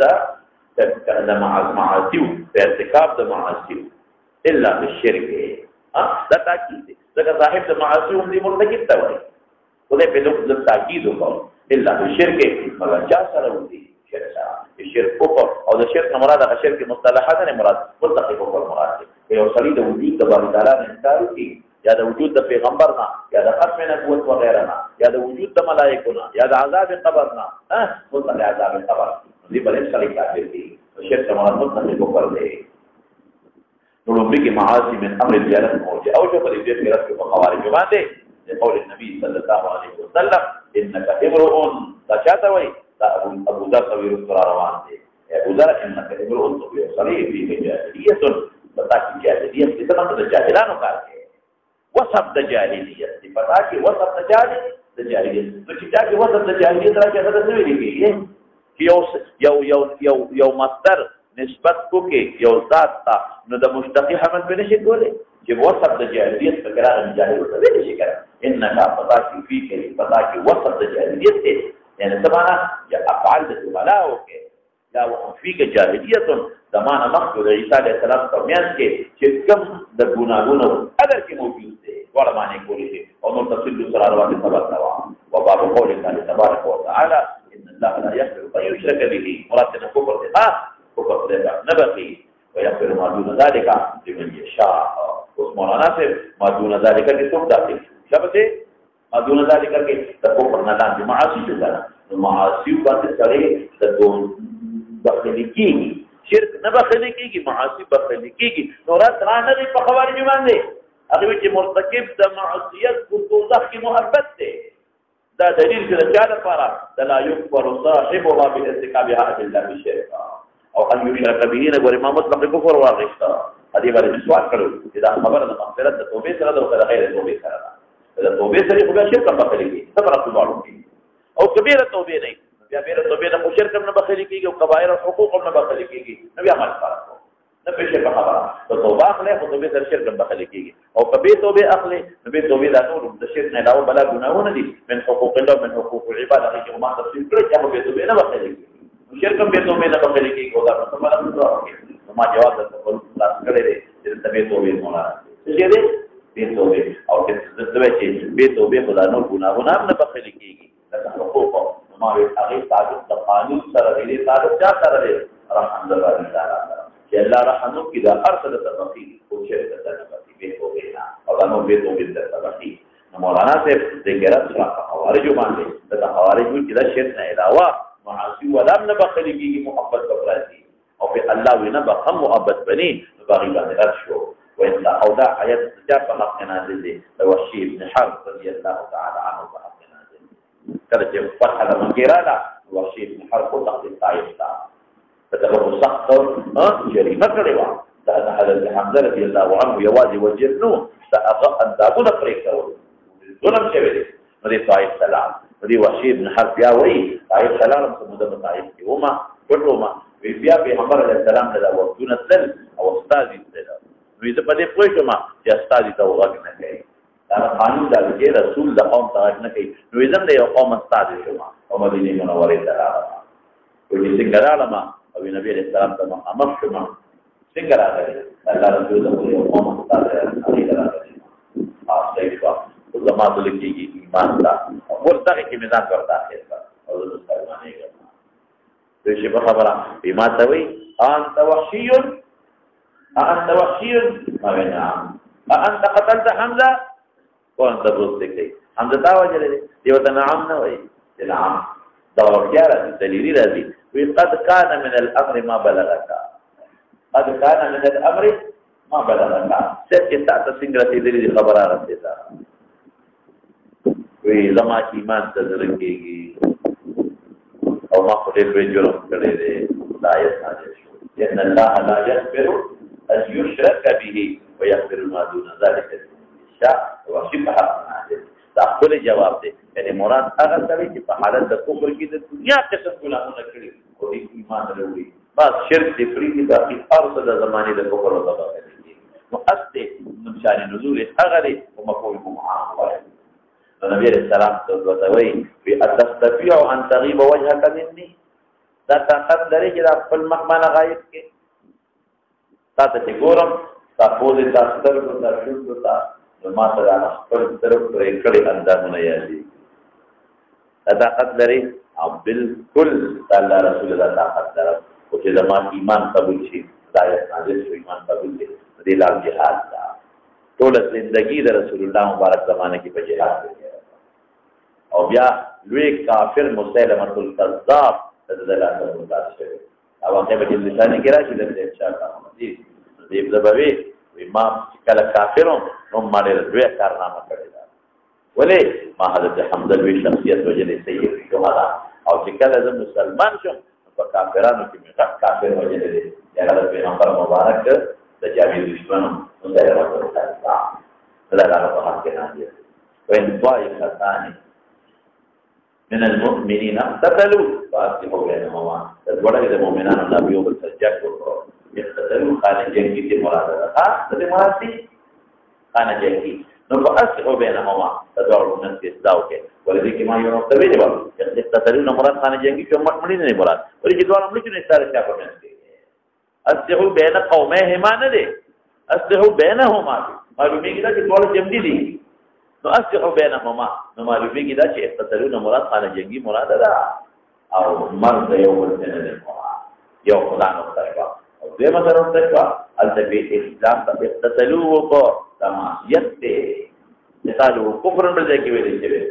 د معاصی په ارتکاب د معاصی الا بالشرک دا تاکید ځکه صاحب د معاصی هم دې مرتکب ته وایي خدای په لوګ د تاکید وکړ الا بالشرک مگر چا سره ودی شرک کفر او د شرک مراد هغه شرک مصطلحات نه مراد مطلق کفر مراد دی یو سړي د وجود د باری تعالی نه انکار کوي یا د وجود د پیغمبر نه یا د ختم نبوت وغیرہ نه یا د وجود د ملائکه نه یا د عذاب قبر نه مطلق عذاب قبر دې بل سړي کافر دی شرک مراد مطلق کفر دی نو بګي معاصي من امر الجنه موجه او جو بلې دې میراث په خوارج باندې قول النبي صلى الله عليه وسلم انك امرؤ تشاته وي ابو ذر طويل روان دي ابو ذر انك امرؤ طويل صلي في جاهليه بتا کی جاهلیت څه مطلب جاهلانو کار کوي وصف د جاهلیت دی پتا کی وصف د جاهلیت نو چې دا کی وصف د جاهلیت راځي هغه څه ویل کیږي یو مصدر نسبت کو کې یو ذات تا نو د مشتقی حمل به نشي کولای چې وصف د جاهلیت په قرار جاهل ته ویل شي کړه انک پتا کی فی کې پتا کی وصف د جاهلیت دی یعنی سمانا یا افعال د جملاو کې یا فی کې جاهلیت زمانه مخکې د عیسی علیه السلام په میاس کې چې کوم د ګناهونو اگر کې موجود دی ټول معنی کولی شي او نو تفصیل سره راوړل سبب دا او باب قول الله تبارک وتعالى ان الله لا يغفر ان يشرك به مراد الكفر ده كفر ده نبغي ويغفر ما دون ذلك لمن يشاء مولانا سے ما دون ذالک کې څوک داخل شبته ما دون ذالک کې د کفر نه لاندې معاصی دي نو معاصی باندې سره د دوه بخلی کېږي شرک نه بخلی کېږي معاصی بخلی کېږي نو رات را نه په خوارج باندې هغه چې مرتکب د معصیت په دوزخ کې محبت دی دا دلیل چې د چا لپاره د لا یکفر صاحبها بارتکابها الا بشرک او ان یشرک به نه ګورې ما مطلق کفر واغښتا دې باندې سوال کړو چې دا خبره د مغفرت د توبې سره د غیر توبې سره ده د توبې سره خو شرک هم بخلی کېږي صبر خپل او کبیره توبې نه بیا بیره توبې نه شرک هم نه بخلی کېږي او کبایر او حقوق هم نه بخلی کېږي نو بیا عمل فرق نه پېښه په خبره ته توبه اخلي خو توبې سره شرک هم بخلی کېږي او کبه توبې اخلي نو به توبې دا نور د شرک نه علاوه بلا ګناهونه دي من حقوق الله من حقوق العباد هغه چې ما تفصیل کړی چې به توبې نه بخلی کېږي شرک هم به توبې نه بخلی کېږي او دا مسلمان نو ما جواب درته خلاص کړی دی چې توبې توبې مولانا چې دې به توبې او چې چې به توبې خدا نور ګناهونه هم نه بخلی کېږي دا حقوق ما هغه تعلق د قانون سره دی تعلق چا سره دی رحمت الله تعالی چې الله رحمت کی دا ارسل تبقی او شرک د تبقی به وینا او دا نو به توبې د تبقی مولانا سے ذکر سره خوارج باندې دا خوارج چې دا شرک نه علاوه معاصی ولم نه بخلی کیږي محبت وکړي او په الله وینا به هم محبت بني باغی باندې راشو وإلا او دا آیت جاء په حق نازل دي وحشي بن حرب رضی الله تعالی عنه کله چې فتح د مکه را وحشي بن حرب او تخت طائف تا دغه سخت جریمه کړې و دا حضرت حمزه رضی الله عنه یوازې وجرنو دا اندازونه پرې کړو ظلم شوی دی نو دی طائف سلام دی وحشي بن حرب بیا وایي طائف سلام سمود طائف کې وما وټوما بیا پیغمبر علیه السلام له وختونه تل او استاد یې تل نو دې په دې پوه شوم چې استاد ته وغږ نه کوي دا قانون دا چې رسول د قوم ته نه کوي نو زم د یو قوم استاد شوم او مدینه منوره ته راغلم وې څنګه راغلم او نبی علیہ السلام ته امر شوم څنګه راغلی الله رسول د یو قوم استاد راغلی تاسو زما د لکېږي ایمان دا ورته کې میدان ورته او د مسلمانۍ ګرځي دوی چې په خبره ایمان ته وي انت وحشي ما وینا انت قتلت حمزه وانت بوستکی حمزه تا وجه لري یو ته نعم نه وي نعم دا ورګاره دلیل راځي وي قد كان من الامر ما بلغك قد كان من الامر ما بلغك څه تاسو څنګه دې خبره راځي وی زما ایمان ته درکېږي او ما خو دې په جوړ کړی دی دا یې ساده شو ان الله لا يغفر ان يشرك به ويغفر ما دون ذلك شاء وشبه دا خپل جواب دی یعنی مراد هغه سړی چې په حالت د کفر کې د دنیا قسم ګناهونه کړي او دې ایمان لري بس شرک دې پرې دي باقي ارزه د زمانه د کفر او تبعه دي نو اصل نشان نزول هغه دی او مفهوم معاصر نبی علیہ السلام ته وتوي بي اتستطيع ان تغيب وجهك مني دا طاقت لري چې خپل مخمنه غایب کې تاسو ته ګورم تاسو دې تاسو ته شروع تا ما سره خپل طرف پرې کړي اندامونه یادي دا طاقت لري او بالکل الله رسول الله طاقت لري او چې زموږ ایمان قبول شي دا یې نازل شو ایمان قبول دي دې لار جهاد دا ټول زندگی د رسول الله مبارک زمانه کې په جهاد او بیا لوی کافر مسلمه الکذاب د دلاله متاثر او هغه به د لسان کې راشي د ان شاء الله دې زبوي امام کله کافرون هم باندې لوی کارنامه کړی دا ولې ما حضرت حمزه لوی شخصیت وجلې سید شهدا او چې کله زه مسلمان شوم په کافرانو کې مې کافر وجلې دي هغه د پیغمبر مبارک د جامع دشمنو مسلمه الله تعالی په حق کې نازل وین طائفتان من المؤمنين اقتتلوا فاصلحوا بينهما الوړه د مؤمنانو د یو بل سره جګړه وکړه اقتتلوا خانه جنگي دي مراد ده د مراد دي خانه جنگي نو فاصلحوا بينهما تدعوا من استداو کې ولې کې ما یو نو ته ویلو اقتتلوا مراد خانه جنگي چې مړی نه مراد ولې چې دوه عمل نه ستاره چا په منځ کې اصلحوا بين قومهما نه دي اصلحوا بينهما معلومه کې دا چې ټول جمدي دي نو اصلحوا بينهما نو معلومه کې دا چې اقتتلوا مراد خانه جنگي مراد ده او مرد یو بل نه ده یو خدای نو تکوا او دې مثلا تکوا البته اسلام ته اقتتلوا کو دا معصیت دی مثال کفر بل ځای کې ویل شوی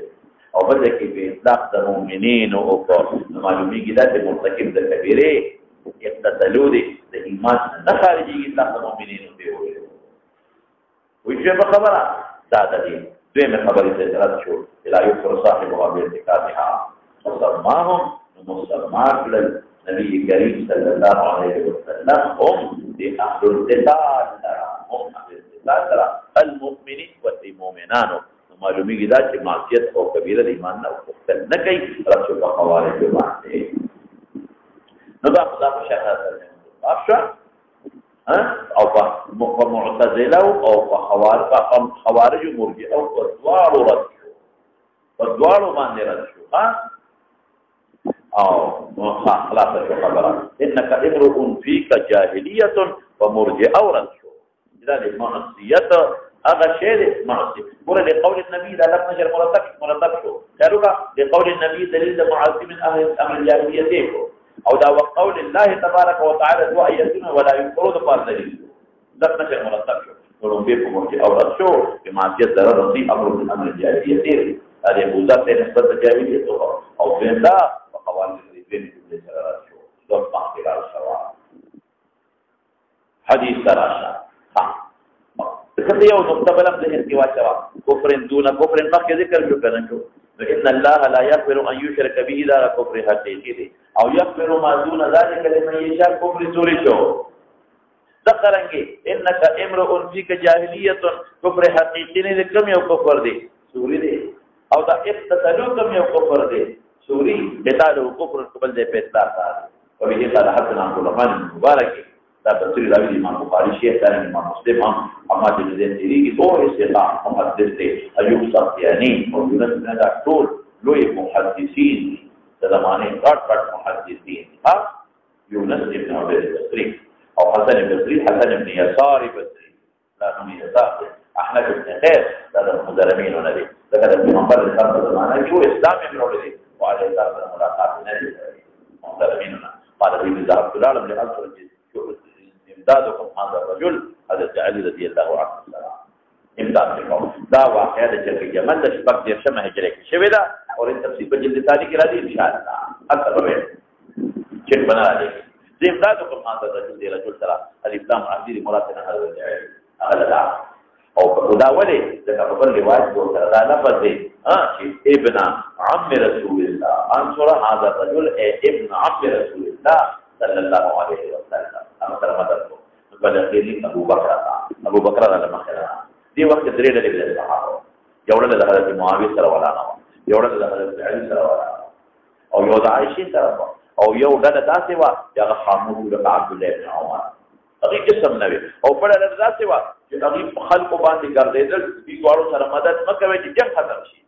او بل ځای کې په اطلاق د مؤمنینو او په معلومیږي دا چې مرتکب د کبیرې اقتتلو دی د ایمان نه خارجېږي اطلاق د مؤمنینو دی وایي په خبره دا د دې دویمه خبرې ته رد شو لا یکفر صاحبها بارتکابها وسماهم مسلمان للنبي الكريم صلى الله عليه وسلم هم بأهل القتال هم أهل القتال المؤمنين والمؤمنان معلومیږي دا چې معصیت او کبیره د ایمان نه وختل نه کوي رسول الله خوارج باندې نو دا خدا په شهادت افشا او په معتزله او په خوارج مرجئه او ادوار رد ادوار باندې رد شو او خلاص شو خبره انك امرؤ فيك جاهليه ومرجئه رد شو دا د معصیت هذا شيء معصيه ورا لقول النبي لا نجر مرتب شو قالوا لقول النبي دليل معاصي من اهل الامر الجاهليه او دا وقول الله تبارك وتعالى دعاء يسون ولا يفرض قال دليل لا نجر مرتب شو ولو بيكم مرجئه او رد شو بمعصيه ضرر في امر من امر الجاهليه هذه بوزات نسبه الجاهليه او بلا وقوانين الدين بالسرات شو ضبط اختلاف الشرع حديث تراشا کته یو نقطه بلم ذهن کې واچوا کفر دون کفر مخکې ذکر شو کنه شو ان الله لا يغفر ان يشرك به ذا كفر حقيقي دي او يغفر ما دون ذلك لمن يشاء كفر سوري شو ذکرانګي انك امرؤ فيك جاهليه كفر حقيقي نه کوم یو کفر دي سوري دي او دا اقتتلوا کوم یو کفر دي سوري بتالو کفر قبل دې پیدا تا او به قال حسن عبد الرحمن المبارك دا تفسیر راوی امام بخاری شیخ دار امام مسلم احمد بن زید کی دو استقام محدث ته ایوب سفیانی او یونس بن دکتور لوی محدثین زمانه غټ محدثین یونس بن عبد البصری او حسن بن بصری حسن بن يسار بصری لا هم يسار احمد بن خير دا المدرمين ونبي دا پیغمبر اسلام زمانه کې اسلام یې وروړي او علیه السلام ملاقات نه دي مدرمين قال ابن ذهب العالم لأنصر امدادكم هذا الرجل هذا علي رضي الله عنه امدادكم دا واقعه د چرګ جمل د شپږ د شمه هجره کې شوی دا او ان تفصیل په جلد ثاني کې راځي ان شاء الله اثر به چې بنا دي امدادكم هذا الرجل دی رجل ترى الاسلام عبدي مراتنا هذا دا او دا ولې د خبر روایت دوه دا لفظ دی چې ابن عم رسول الله انصر هذا الرجل ابن عم رسول الله صلى الله عليه وسلم انا سره مدد کو بلغني ابو بکر لما خلا دی وخت درې ډلې د صحابه یو ډله د حضرت معاویه سره ولاړه یو ډله د حضرت علي سره ولاړه او یو د عائشه سره او یو ډله داسې وا چې هغه حامد بن عبد الله بن عمر هغه قسم نه وي او په ډله داسې وا چې هغه خلق باندې ګرځیدل دی ګوارو سره مدد مکوي چې جنگ ختم شي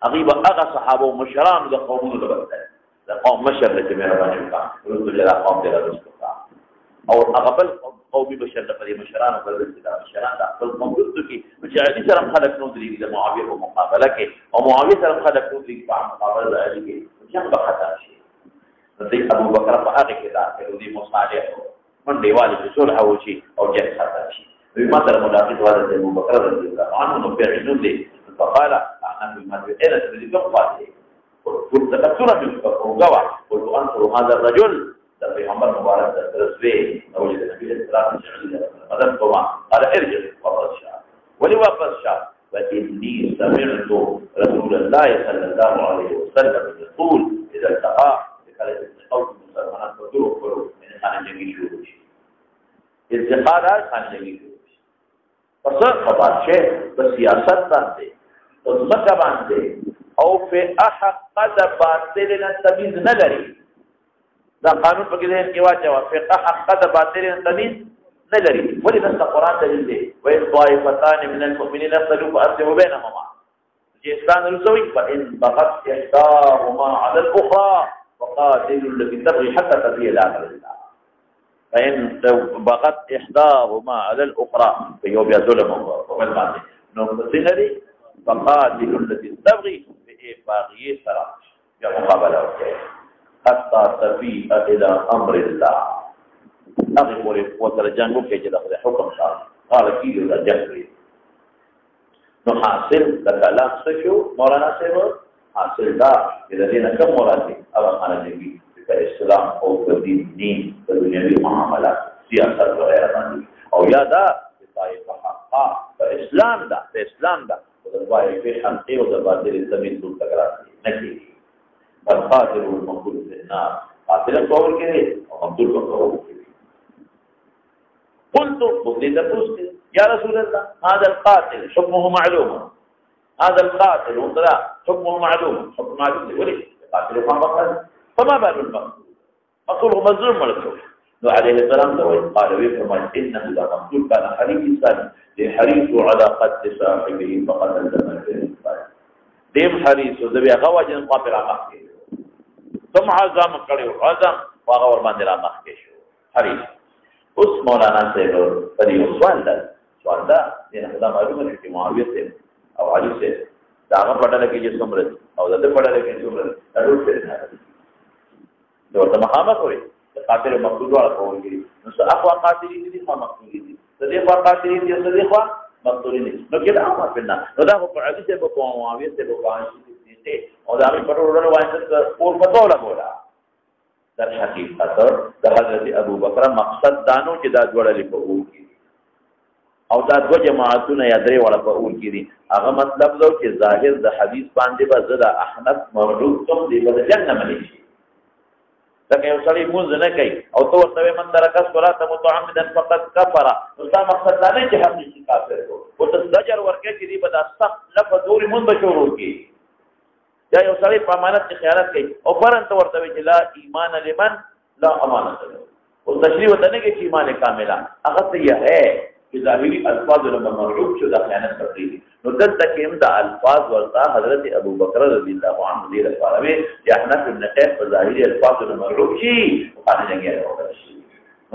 هغه هغه صحابه او مشران د قومونو لپاره د قوم مشر چې مهرباني وکړه رسول الله قوم دې رسول او اغبل قومي بشر لپاره مشران او بلد د مشران د خپل قوم کې چې علي سره خلق نو دري د معاويه په مقابله کې او معاويه سره خلق نو دري په مقابله د علي کې څنګه به خطا شي نو ابو بکر په هغه کې دا د مصالح من دیواله په صلح او شي او جه خطا شي دوی ما سره ملاقات واده ابو بکر رضی الله عنه نو پیغمبر دې فقال انا بما انا تريد فقاتي قلت تكثر من فوقوا قلت انصر هذا الرجل پیغمبر مبارک د ترسوی او د نبی اسلام شعیل مدد کوما قال ارجع واپس شاه ولي واپس شاه فاني سمعت رسول الله صلى الله عليه وسلم يقول اذا التقى بخلق قوم مسلمان فدروا من خانه جنگی شروع شي التقاء خانه جنگی شروع شي پس خبر شه په سیاست باندې او ځکه باندې او په احق قد باطل نه تمیز نه لري دا قانون په کې د واچو فقه حق د باطل تمیز نه لري ولې د قرآن دلیل دی وای طائفتان من المؤمنین اختلفوا فاصلحوا بينهما چې اسلام رسوي فان بغت احداهما على الاخرى وقاتلوا التي تبغي حتى تفيء الى امر الله فان بغت احداهما على الاخرى فيوم ظلم ومن بعد نو څنګه فقاتلوا التي تبغي باغيه سره یا مقابله وکړي حتى تفيء الى امر الله هغه پورې وتر جنگو کې چې د حکم شاه کېږي دا جګ کړي نو حاصل د کلام څه شو مولانا صاحب حاصل دا چې د دې نه کوم مراد دی هغه خارجي د اسلام او د دین د دنیوي معاملات سیاست وغیرہ باندې او یا دا چې طایفه حقا په اسلام دا په اسلام دا د وایي په حقیقت او د باطل زمين ټول تکرار نه کیږي القاتل والمقتول في النار قاتل قول كده ومقتول قول كده قلت بغيت أقول يا رسول الله هذا القاتل حكمه معلوم هذا القاتل وطلع حكمه معلوم حكم معلوم وليه قاتل فما بال المقتول مقتوله مظلوم ملكه نو عليه السلام قال ويفرما إنه لا مقتول كان حريصا لحريص على قتل صاحبه فقتل دمه دیم حریص او د بیا غواجن قابل مخکې ثم عزم کړو عزم هغه ور باندې را مخکې شو حریص اوس مولانا صاحب په یو سوال دا نه دا معلومه چې معاویه صاحب او علي صاحب دا هغه پټل کې چې څومره او د پټل کې څومره ضرور څه نه دا ورته مخامخ وي قاتل مقتول والا کوي نو څه اخوا قاتل دي خو مقتول دي څه خوا قاتل دي څه خوا مقتولين نو کله عمر بنا نو دا په عادي څه په معاویه څه په باندې دي او دا په ټولو وایي چې اور په توله بولا در حقیقت د حضرت ابو بکر مقصد دانو چې دا جوړلې په اور کې او دا دو جماعتونه یا درې وړه په اور کې دي هغه مطلب دا چې ظاهر د حدیث باندې به زړه احنف مغلوب کوم دی په جنت باندې شي دا یو سړی مونږ نه کوي او تو ورته من ترک صلاه متعمدا فقد كفر نو دا مقصد دا نه چې حقيقي کافر وو او ته زجر ورکې چې دی به دا سخت لفظ دوري مونږ به شروع کی یا یو سړی په امانت کې خیانت کوي او پرنت ورته چې لا ایمان لمن لا امانت له او تشریح وته نه کې چې ایمان کاملا هغه ته یې ہے چې ظاهري الفاظ له مغلوب شو د خیانت کوي نو دلته کې هم د الفاظ ورته حضرت ابو بکر رضی الله عنه دی لپاره وی چې احنف ابن قیس په ظاهري الفاظ له مغلوب شي او باندې نه راوړي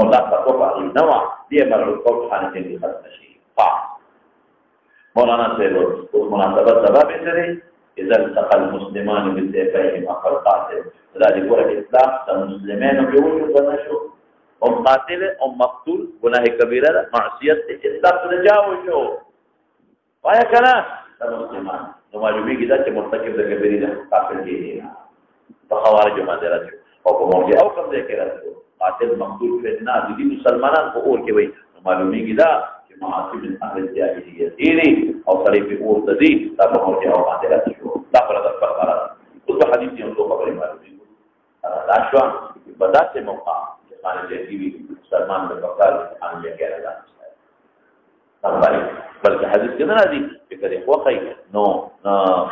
نو دا تاسو په اړه نو دی مغلوب کو باندې کې ختم شي مولانا صاحب او مناسبت سبب یې اذا التقى المسلمان بالسيفين اخر قاتل ذلك هو الاسلام المسلمين بيقولوا بنشو ام قاتل ام مقتول گناہ کبیرہ معصیت سے اسلام سے جاؤ شو پایا کنا مسلمان نو معلومی کی دا چې مرتکب د کبیرہ کافر دی په خوارج باندې راځي او په موږ او کوم ځای کې راځي قاتل مقتول فتنه دي مسلمانان په اور کې وي معلومی کی دا معاصی من اهل الجاهلیت دي او سړي په اور تدي دا په موږ او باندې راځي دا پر د خبره اوس په حدیث یو څه خبرې معلومي دا شو بداته موقع خانه جديدي سلمان بن بكر عن جاء الله تعالى بلکہ حدیث کې نه دي چې کله وقای نو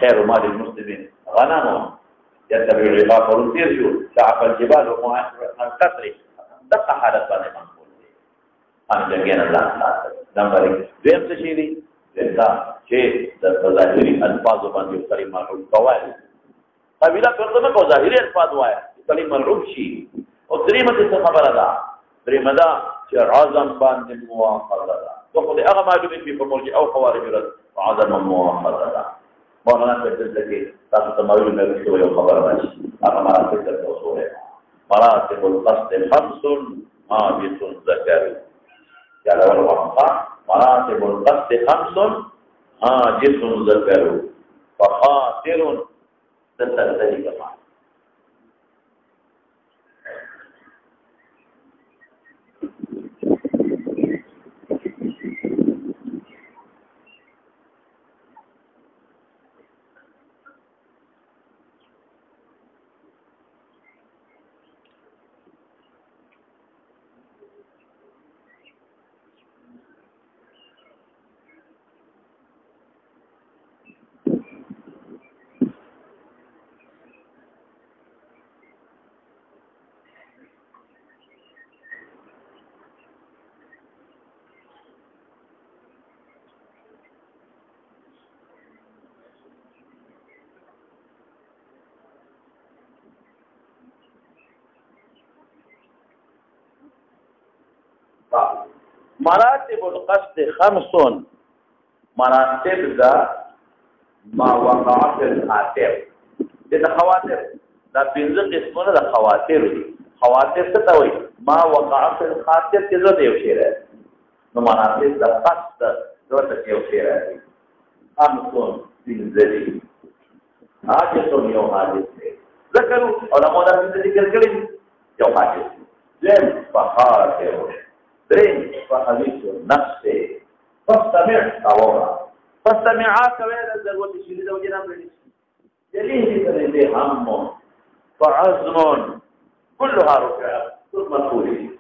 خیر مال المسلمين غنمهم يتبع الرقاب ورسير شو شعب الجبال ومن كثر دقه حالت باندې منقول دي عن جاء الله تعالى نمبر 2 څه شي دي دا چې د ظاهري الفاظ باندې کلمه قواعد قبيله پرته کو ظاهري الفاظ وایا کلمه مرعوب شي او دریمه څه خبره ده دریمه دا چې اعظم باندې موافقه ده خو دې هغه معلومات په مرجع او خوارج رد اعظم موافقه ده مولانا دې کې تاسو ته معلومه ده یو خبره راشي هغه مراتب د اصول مراتب القصد خمس عابث ذكر يا لو مراتب القصد خمس عاجز ذكر فخاطر تتلذذ كما مراتب القصد خمس مراتب ذا ما وقع في الخاطر دا خواتر دا پنځه قسمونه د خواتر دي خواتر څه ته وایي ما وقع في الخاطر چې زه دیو شي نو مناسب د قصد دوته یو شی راځي امکون دې حاجتون یو حاجت دی ذکروا علماء دا ذکر کړی یو حاجت زم فخاطر درين فحديث النفس فاستمع أورا فاستمع كويل الزروة الشديدة وجنام للإسلام يليه لذلك هم فعزم كلها رفع ثم تقولي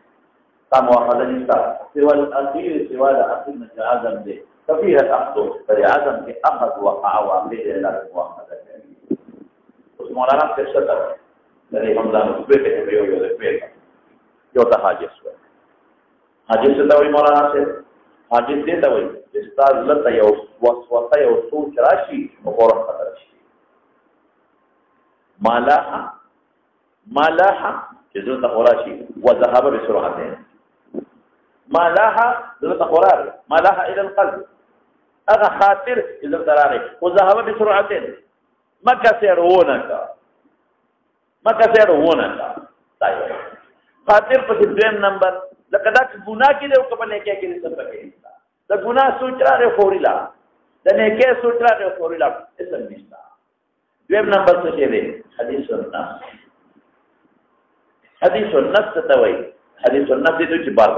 قام واحد نساء سوى الأخير سوى الأخير من عزم به ففيها الأخذ فلعزم في أخذ وقع وعمله إلى واحد مولانا سے شطر یعنی حمزہ نسبے کے حبیو یو دفیر یو تا حاجس ہوئے حاجس سے تاوی مولانا سے حاجس دے تاوی استاذ لتا یو وصوطا یو سوچ راشی مقورم خطر شی مالاحا جزلتا قراشی وذهب بسرعتين مالاحا جزلتا قرار مالاحا الى القلب اغا خاطر جزلتا راري وذهب بسرعتين مکه سیرونه طيب خاطر په دویم نمبر لکه دا ګناه کې دی او په نه کې کې څه پکې دا ګناه سوچ را فوري لا دا نه کې سوچ را فوري لا څه نشته دویم نمبر څه دی حدیث النفس ته وایي حدیث النفس دې چې بار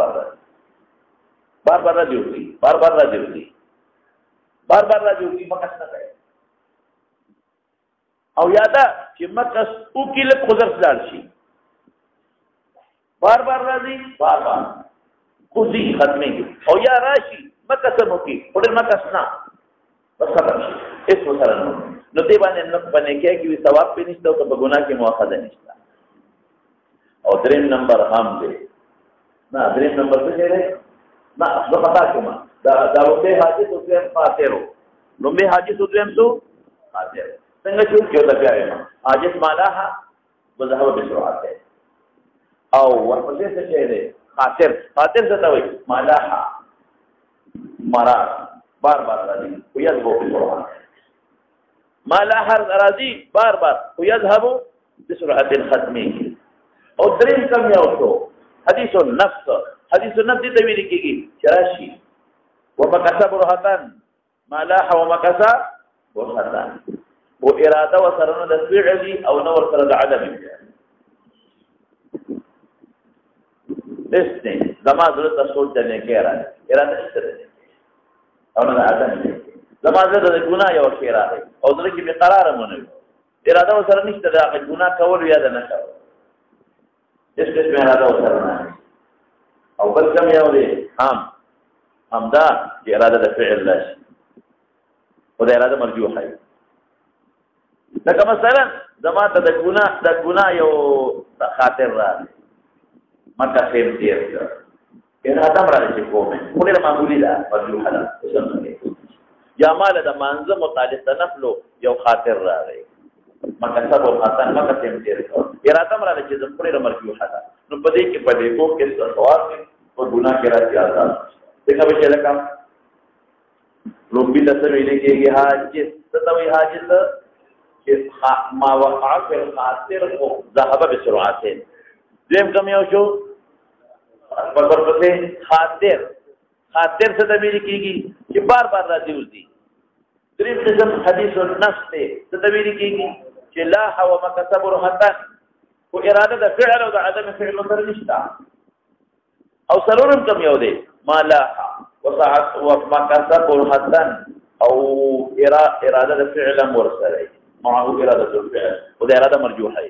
بار راځي مکه څه کوي او یادا چې مکس او کله خضر سلال شي بار بار راځي خودي ختمي او یا راشي مکس مو کې خپل مکس نه بس ختم شي اس وسره نو دې باندې نه پنه کې چې ثواب په نشته او په ګناه کې مؤاخذه نشته او دریم نمبر هم دی نه دریم نمبر څه دی نه نو پتا کوم دا لومبه حاجت او دریم فاترو لومبه حاجت او دریم تو فاترو څنګه چې یو د پیایم حاجت مالاها وذهب بسرعت او ورپسې څه شی دی خاطر څه ته وایي مالاها مرا بار راځي او یذهب بسرعت مالاها راځي بار او یذهب بسرعت الختمي او دریم کم یو شو حدیث النفس دې ویل کېږي چرشی ومکسب رهتن مالاها ومکسب رهتن و اراده وسرنا د فعل او نور سره د عدم دسته زما زړه ته سوچ نه کېرا اراده ستره او نه عدم زما زړه د ګناه یو کېرا او زړه کې بقرار مونږ اراده وسره نشته دا ګناه کول یا نه کول دسته مې اراده وسره نه او بل کوم یو دی همدا چې اراده د فعل لاشي او د اراده مرجوحه لکه مثلا زما ته د ګناه یو خاطر راځي مکه سیم تیر کړه اراده مراد چې کومه موږ معمولی ده مرجوحه ده څنګه یا مال د مانزه متعلق نفل یو خاطر راځي مکه سبب حسن مکه سیم تیر کړه اراده مراد چې زموږ مرجوحه ده نو په دې کې په دې کو کې ثواب او ګناه کې راځي آزاد څنګه به لکه لومبي لته ویلې کې حاجت ستوي حاجت ما وقع في الخاطر ذهب بسرعتين دیم کم یو شو ورپسې خاطر څه د ویل کېږي چې بار راځي وځي دریم قسم حدیث النفس ته د ویل کېږي چې لا هو مکسب رهتن او اراده د فعل او د عدم فعل سره نشته او سلورم کم یو دی ما لا وسعت ومكسب رهتن او اراده د فعل مرسله معه اراده الفعل وده اراده مرجوحه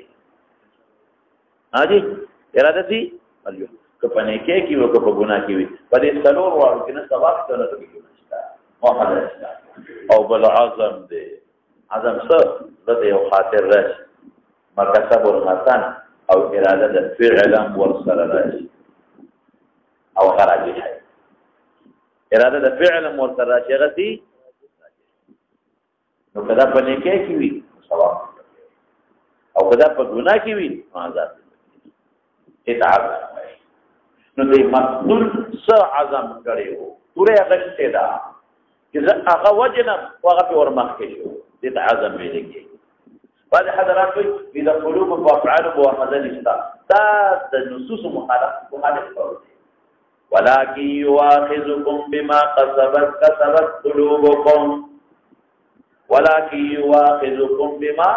هاجي اراده دي مرجوحه کپنه کې او کپ ګناه کې وي په دې څلور وړو کې نه سبق ته نه کېږي مؤاخذه او بل عزم دي عزم څه د یو خاطر راشي مکسب رهتن او اراده د فعل مرسله راشي او خراجي اراده د فعل مرسله راشي غتي نو کدا په نیکه کې وي ثواب او کدا په ګناه کې وي آزاد اطاعت نو دې مقتول څه عزم کړو پوره غشته دا چې هغه وجنه هغه په ورمخ کې شو دې عزم ویل کې بعد حضرات اذا قلوب وافعال ومدن استا دا د نصوص مخالف کوي ولكن يؤاخذكم بما كسبت قلوبكم ولكن يؤاخذكم بما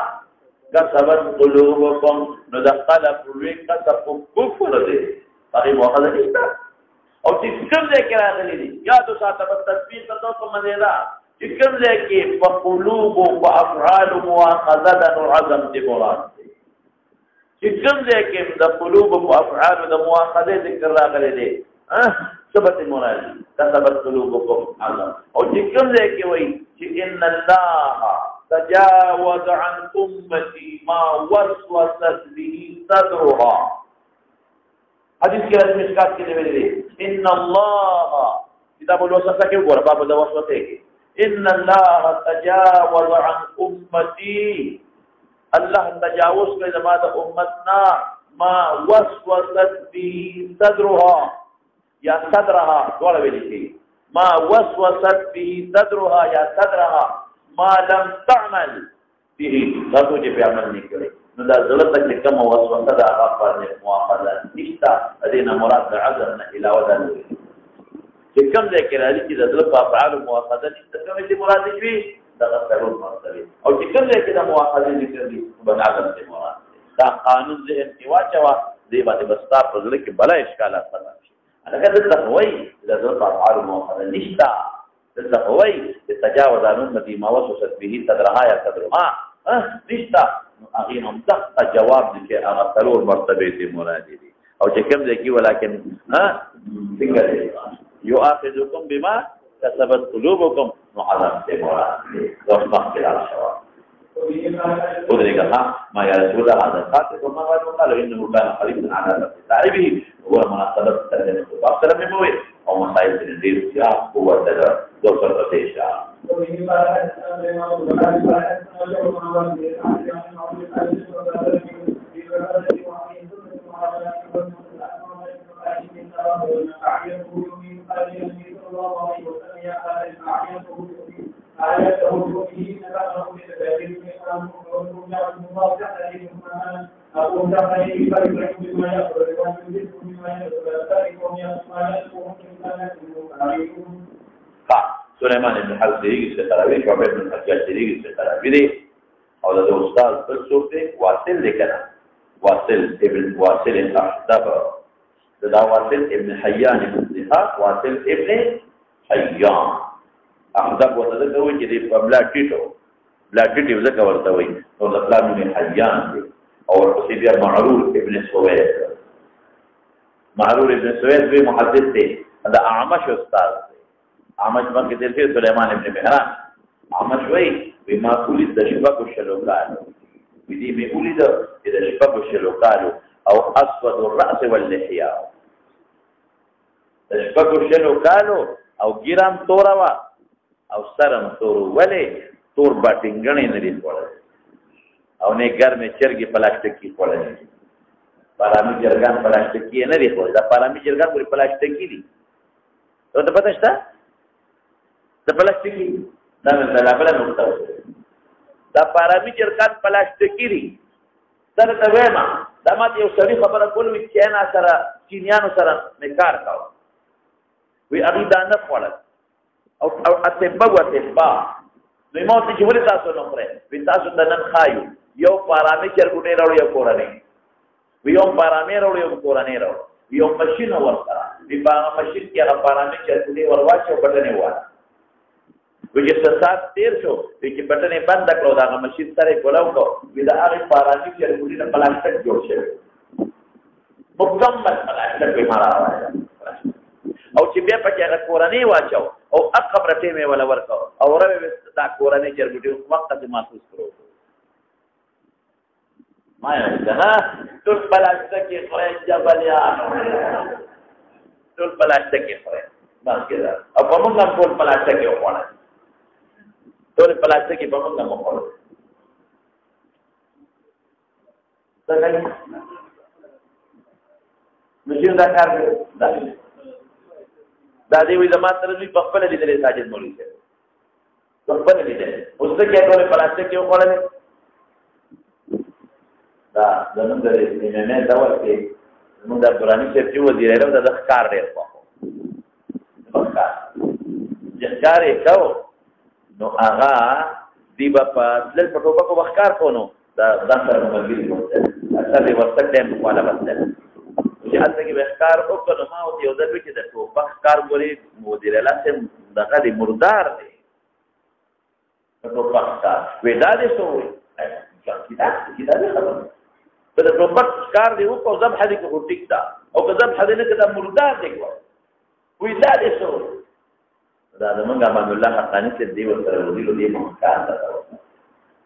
كسبت قلوبكم ندخل قلوبك كسب كفر دي هغه مؤاخذه نشته او چې کوم ځای کې راغلي دي یاد وساته په تطبیق تاسو کوم دی دا چې کوم ځای کې په قلوب او په افعال مؤاخذه د عزم دی مراد دی چې کوم ځای کې د قلوب او افعال د مؤاخذه ذکر راغلي دي ثبت مراد كسبت قلوبكم عزم او چې کوم ځای کې وایي چې ان الله تجاوز عن امتي ما وسوست به صدرها حدیث کې راځي مشکات کې دی ویلي ان الله کتاب الوسوسه کې وګوره باب د وسوسه کې ان الله تجاوز عن امتي الله تجاوز کوي زما د امتنا ما وسوست به صدرها یا صدرها ډول ویلي کې ما وسوست به صدرها یا صدرها ما لم تعمل به تاسو چې په عمل نه کړی نو دا زړه ته کوم وسوسه ده هغه باندې مؤاخذه نشته دینه مراد د عذر نه علاوه ده چې کوم ځای کې راځي چې د زړه په افعال مؤاخذه نشته کوم چې مراد شي دا ضرور مرتبه او چې کوم ځای کې د مؤاخذه ذکر دي په عذر نه مراد دا قانون ذهن کې واچوا دی باندې بستا په زړه کې بلا اشکالات پیدا شي هغه د تقوی د زړه په افعال مؤاخذه نشته د تقوی د تجاوز عن امتي ما وسوست به صدرها یا صدرها نشته هغه هم دغه جواب دي چې هغه ضرور مرتبه دي مراد دي او چې کوم ځای کې ولکن څنګه دي يؤاخذكم بما كسبت قلوبكم معذب دي مراد دي دوست مخکې راشه ودريقها ما يا رسول الله هذا خاطئ وما قالوا انه كان قريبا على تعريبه هو مناسبه الترجمه اكثر من مويه او مسائل الدين يا هو ده دوسر تيشا سليمان بن حرب دیږي چې تراوی شعبہ بن حجاج دیږي چې تراوی دی او د استاد بل څوک دی واصل لیکنه واصل الاحدب دا واصل ابن حیان ابن زهاق واصل ابن حیان احدب وته کوي چې په بلا ټیټو ځکه ورته وایي او د پلان ابن حیان دی او ورپسې بیا معرور ابن سوید به محدث دی دا اعمش استاد عامش باندې د سليمان ابن مهران عامش وای بما ولید د شبکو شلوکانو دې به ولید د شبکو شلوکانو او اسود الراس واللحيه د شبکو شلوکانو او ګیرام توروا او سرم تورو ولې تور باټینګنې نه دی وړل او نه ګرمه چرګي پلاستیکي وړل پارامي جرګان پلاستیکي نه دی وړل دا پارامي جرګان پوری پلاستیکي دي ته پته شته د پلاستیکي دا نه دا بل نقطه دا پارامي جرګان پلاستیکي دي سره ته وایم دا ماته یو سړي خبره کول وی چې نه سره چینیانو سره نکار کاو وی ابي دا نه وړل او اتبا نو موږ چې ولې تاسو نه خره وی تاسو د نن خایو یو پارامي چرګونه راوړ یو کورانه وی یو پارامي راوړ یو کورانه راوړ یو ماشين ورسره وی په ماشين کې هغه پارامي چرګونه ورواچو بټنه واره وی چې سات تیر شو وی چې بټنه بند کړو دا ماشين سره کولاو کو وی دا هغه پارامي چرګونه په پلاستیک جوړ شوی مکمل پلاستیک به مارا او چې بیا په هغه کورانه واچو او اقبر ته مې ولا ورکو او راوي دا کورانه چرګټي وخت ته محسوس کړو ما یې دا ټول پلاستیکي خوري جبلیان ټول پلاستیکي خوري باندې دا او په موږ هم ټول پلاستیکي وخوړل ټول پلاستیکي په موږ هم وخوړل څنګه مشین دا کار دی دا دی وی زما تر دې په خپل لیدلې ساجد مولوی شه په خپل لیدلې اوس ته کې ټول پلاستیک یو خورل دا زمونږ د نه دا ورته زمونږ د قرآني چې وزیر اعظم د ښکار ډېر په بخکار جهکار یې کو نو هغه دی به په تلل په ټوپکو بخکار کو نو دا سره ملګري بوتل اکثر یې ورته ټایم والا بستل چې هلته کې بخکار وکړو نو ما ورته یو ځل وکړي چې د ټوپک کار ګورې مدیر الله صاحب دغه دی مردار دی ټوپک کار وې دا دې څه وایي کدا دې خبره ته د ټوپک کار دی وکړو ذبح دې خو ټیک ده او که ذبح دې نه کړه مردار دی وې دا دې څه وایي دا زمونږ امان الله حقاني چې دی ورسره وزیرو دی کار ده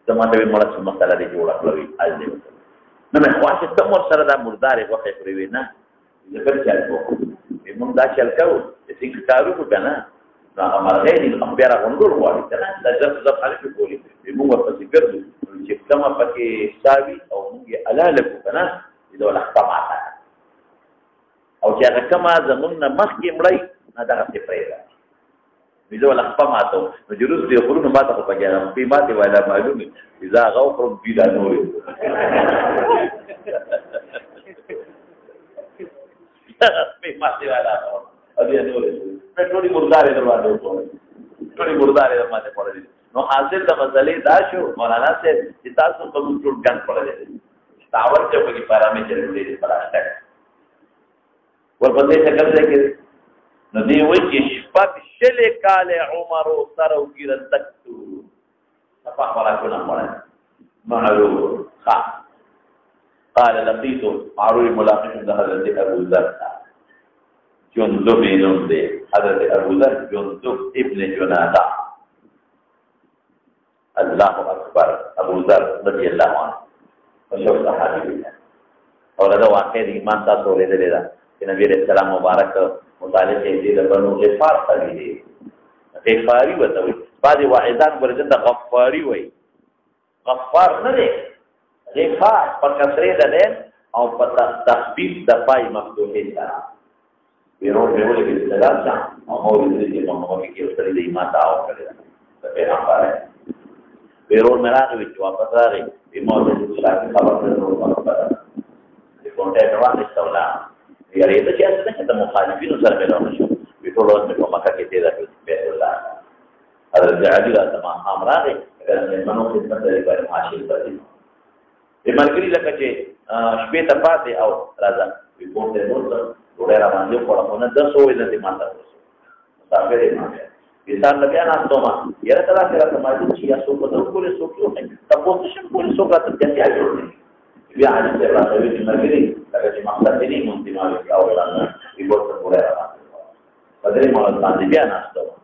زما ته یې مړه څه مسله دې جوړه کړې اج دې نو مې خواشه ته مور سره دا مردار وخت پرې وې نه زبر چل کو موږ دا چل کوو چې څنګه کارو وکړه نو هغه غیر بیا راغونډول غواړي کنه دا ځکه خلک کولی موږ په ذکر چې کومه پکې حسابي او موږ الاله کو کنه دې ولا خپماته او چې هغه کومه زمونږ مخکې مړی نه دا څه پرېږه دې ولا خپماته نو جلوس دې خورونو ماته په پګیرم په ماته ولا معلومه اذا غوخر بلا نور په ماته ولا ابي نور ټولي مردارې دروازه وکړي ټولي مردارې دروازه پړلې نو حاصل د مسلې دا شو مولانا صاحب چې تاسو په ټول ګن پړلې تاور ته په پارامې چلې پلاسټک ورپسې څنګه کې نو دی وایي چې شپږ شلې کاله عمر سره وګړه تکتو صفه ولا کونه مړه معلوم قال لقيت معروي ملاقات حضرت ابو ذر جندب ابن حضرت ابو ذر جندب ابن جنادہ اللہ اکبر ابو ذر رضی اللہ عنہ مشهور صحابی ہے اور دا واقع ایمان تاسو ورته دا چې نبی رسول الله مبارک مطالعه دې د بنو غفار قبیله غفاری وته بعض واعظان ورته د غفاری وای غفار نه دی غفار په کسره ده او په تخفیف د پای مفتوحه سره بیرون دیوله کې څنګه او مولوی دې په مخه کې اوسري دې ما تاو کړل په پیغمبر بیرون مراغه چې واپس راغی په مولوی دې شاکر خبر درنو خبره دې کوټه نو استولا یاره دې چې څنګه د مخالفینو سره ملونه شو په ټول وخت په مکه کې دې راځي په الله حضرت علي راته ما امراغه منو خدمت لري په حاصل کړی د ملګری لکه چې شپې ته پاتې او راځه په کوټه نو ډېر باندې په لمونه د سوې د ماته مسافر یې ما انسان لګیا نه استوما یره تلا سره سماجي چې تاسو په دغه کولې سوکیو تاسو شم کولې سوکا ته ځای جوړ بیا حاجت سره راځي چې ملګری لکه چې مقصد دې مونږ دی ما او ولاله په ورته پورې راځي پدې مال باندې بیا نه استوما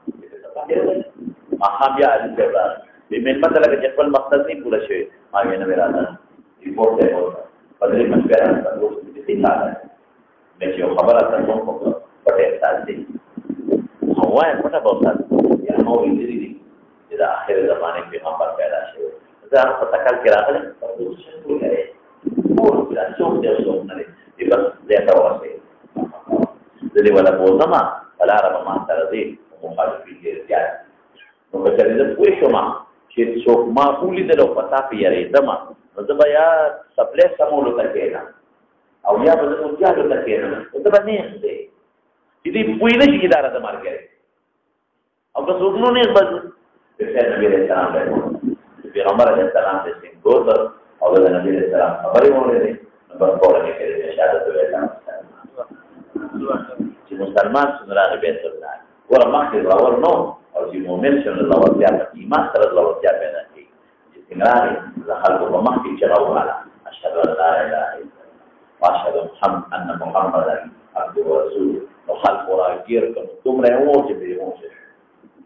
ما هم بیا حاجت سره راځي به من مطلب چې خپل مقصد نه پوره شي ما یې نه راځي په ورته پدې مشکل راځي دې نه چې یو خبره تاسو په پټه ساتي هوا یې پټه بوتل یا نو دې دې چې د اخر زمانه کې پیغمبر پیدا شوی دا په تکل کې راغلی او څه کوي او دا څوک دې څوک نه دی بس دې تا واسي دې ولا بوزما ولا رب ما تر دې مخالفي کې ځای نو په دې د پوه شو ما چې څوک معقولي درو پتا پیری دما نو دا بیا سپلې سمولو ته کېنا او یا به زموږ جاهل ته کېنه ته باندې دې دې پوی نه شي اداره د مارګر او که څوک نو نه بد په نبی رسول الله پیغمبر علیه السلام دې څنګه او د نبی رسول الله خبرې مولې نمبر 4 کې دې شهادت ویل چې مسلمان څنګه بیت الله ور مخکې راور نو او چې مؤمن څنګه الله ورته ایمان سره الله ورته پیدا کړي چې څنګه نه خلق په مخکې چې راواله اشهد ان لا اله الا واشهد ان محمدا عبده ورسوله وخلق راګیر کوم دومره وو چې به وو چې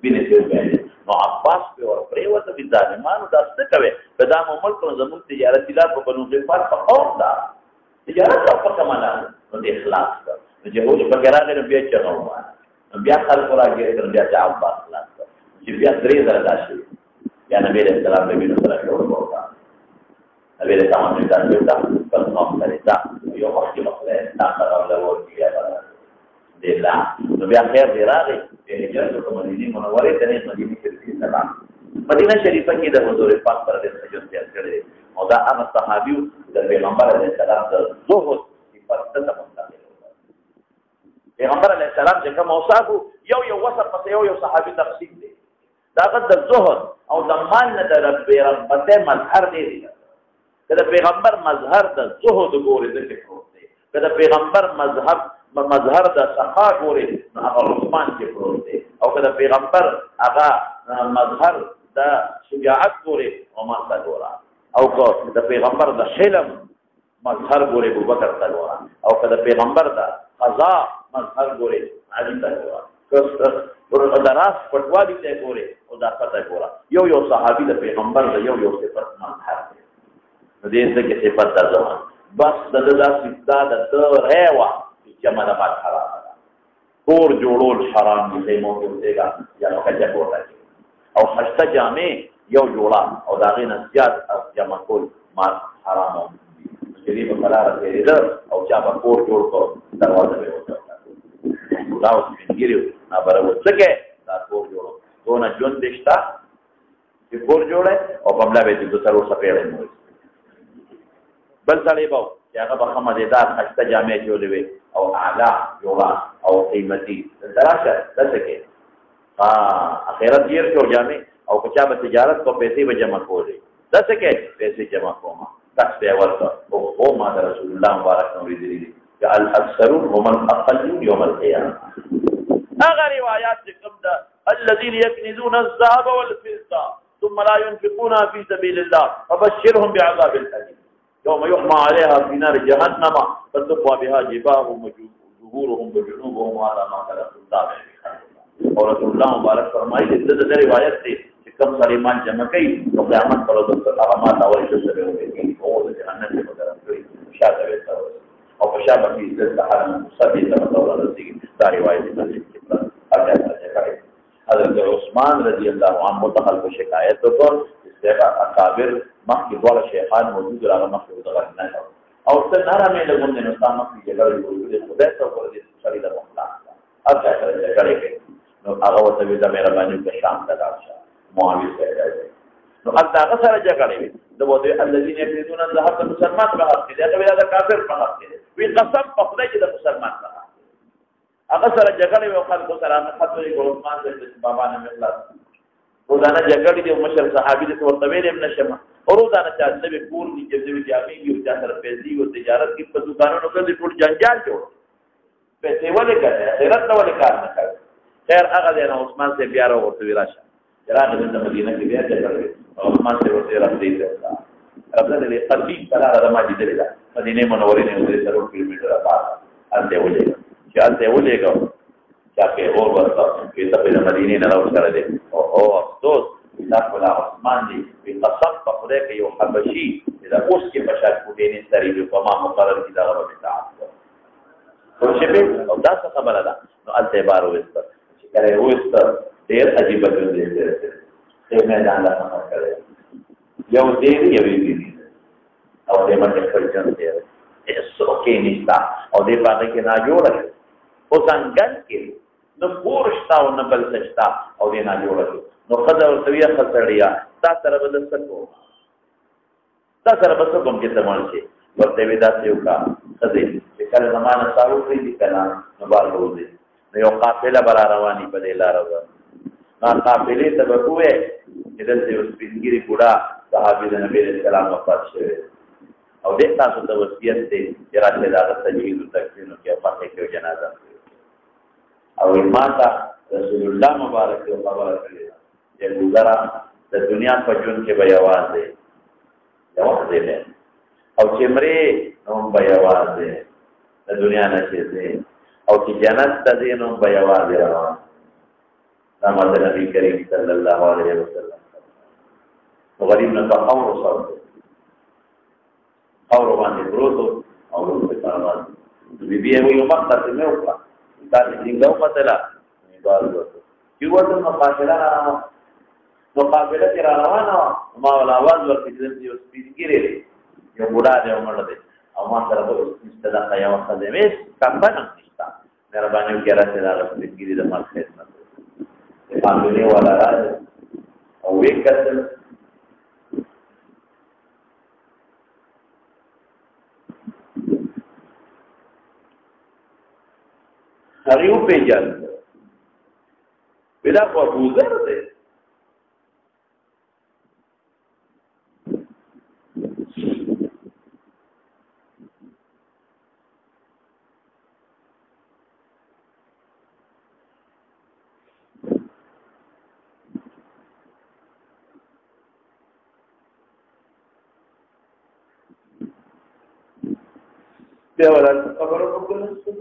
بینه څه نو عباس په اور پریوته د ځانمانو داسته کوي په دامو ملک زموږ تجارت لا په بنو غفار په اور دا تجارت په کماله نو د اخلاص نو چې هوښ په ګرانه بیا چغو بیا خلق راګیر کړ بیا عباس خلاص چې بیا درې زره داشي یا نبی رسول الله نبی رسول الله ورته نبی رسول الله په نوم سره دا یو وخت مخله دا خبره ورته یا دلا نو بیا خیر دی راغی د هجرت په مدینه منوره ته نه مدینه شریفه سلام مدینه شریفه کې د حضور پاک پر دې سجود تیار کړی او دا هغه صحابي د پیغمبر علیه السلام د زهد صفات ته مطابق پیغمبر علیه السلام چې کوم اوصاف یو وصف پس یو صحابي تقسیم دی دا قد د زهد او د مال نه د پیغمبرته مظهر دی کله پیغمبر مظهر د زهد ګوري د فکر دی کله پیغمبر مظهر د سخا ګوري هغه عثمان کې پروت دی او کله پیغمبر هغه مظهر د شجاعت ګوري عمر ته ګورا او کو د پیغمبر د حلم مظهر ګوري ابوبکر ته ګورا او کله پیغمبر د قضا مظهر ګوري علي ته ګورا که د راس پټوالي ته ګوري او دا پته ګورا یو صحابي د پیغمبر د یو صفت مظهر دی نو دې څه کې صفت د ځوان بس د صفات د رهوا چې ماده ما حرام کور جوړول حرام دي مو ورتهګا یا نو کچا کوټه او خشته جامع یو جوړا او دا غي نسيات جمع کول ما حرام دي په قرار کې او چا په کور جوړ کو دروازه به وته دا اوس ګیرو نه برابر څه دا کور جوړو دونه جون دشتا چې کور جوړه او په بل به د سرو سپېړې مو بل ځلې باو چې هغه به خمددار خشته جامع جوړوي او اعلی جوړا او قیمتي دراشه دته کې اخرت یې ورته جامع او کچا به تجارت کو پیسې به جمع کولې دته کې پیسې جمع کوما تاسو به ورته او ما رسول الله مبارک نور دي چې الاکثرون هم الاقلون يوم القيامه هغه روایت چې کوم ده الذين يكنزون الذهب والفضه ثم لا ينفقونها في سبيل الله فبشرهم بعذاب أليم يوم يحمى عليها في نار جهنم فتقوى بها جباههم وظهورهم وجنوبهم على ما خلق الله اور رسول الله مبارک فرمایي چې د روایت ته کم سلیمان جمع کوي نو قیامت پر ورځ د اعمال او د سره وي او د جهنم په طرف کوي شاته وي او په شابه کې د حرم مصدی ته متوجه راځي دا روایت د حضرت عثمان رضی الله عنه متخلف شکایت وکړ چې اکابر مخکې ډول شیخان موجود راغله مخکې دغه نه او څه نرمه له مونږ نه سم مخکې جګړه وکړي خدای ته ورته سړي د مخلاص اته جګړه کوي نو هغه ورته د مهرباني په شان ته راځي معاویه سره نو هغه سره جګړه وي د وته الذين يريدون الذهب مسلمان په حق دي هغه د کافر په حق دي وی قسم په خدای چې د مسلمان په حق هغه سره جګړه وي خلکو سره نه خاطرې ګورمان د بابا نه مخلاص روزانه جګړې دي مشر صحابي د ورته ویلم نشم او روزانه چې د کور دي چې د جامې یو چې سره پیسې او تجارت کې په دکانونو کې ټول جنجال جوړ پیسې ولې کوي خیرات نه ولې کار نه کوي خیر هغه د عثمان سے بیا ورته ویراشه راځي د مدینه کې بیا جګړه او عثمان سے ورته راځي راځي د قلبي قرار د ماجد لري مدینه منورې نه ورته 3 کیلومتر بعد انته ولې چې انته ولېګو چې په اور ورته چې په مدینه نه راوځره دي او افسوس دا کله عثمان دی په قسم په خدای کې یو حبشي دا اوس کې بشار کوډینی سری په ما مقرر کی دا غوړه تعال خو چې به او دا څه خبره ده نو الته بار وست چې کله وست ډېر عجیب دی دې میدان لا څنګه کړی یو دې دی او دې باندې فرجن دی ایسو کې نشتا او دې باندې کې نه جوړه او څنګه کې نو پورشتا او نه بل سچتا او دې نه جوړه نو خدای او تویا خسړیا تا سره بدل سکو تا سره بس کوم کې تمام شي ورته ودا یو کا خدای چې کله زمانه سارو دې کنا نو بار وځي نو یو قافله بل رواني په دې لار وځي نو قافلې ته وګوي چې د دې سپینګری ګډا صحابي د نبی رسول الله وفات شوه او دې تاسو ته وصیت دې چې راځي دا تجوید تکفین کې پاتې کې جنازه او ماته رسول الله مبارک او خبره کړی چې ګذرا د دنیا په ژوند کې به आवाज دی او چې مری نو به आवाज دی د دنیا نه چې او چې جنت ته دی نو به आवाज روان دا ماته نبی کریم صلی الله علیه وسلم غریب نه تاور وصل اور باندې پروت او په پرواز بي بي یو مقطع ته مې وکړه دا څنګه وکړه چې ورته مقابله کې روانه ما ول आवाज ورکړي چې یو سپیډ یو بوډا دی عمر دی او ما سره په استدا یا وخت دی مې کمبن نشتا مهرباني وکړه چې دا سپیډ د مال خدمت قانوني ولا راځي او وکړه هغه په جن بلا کو ابو ذر ده بیا ولا خبرو کوم څه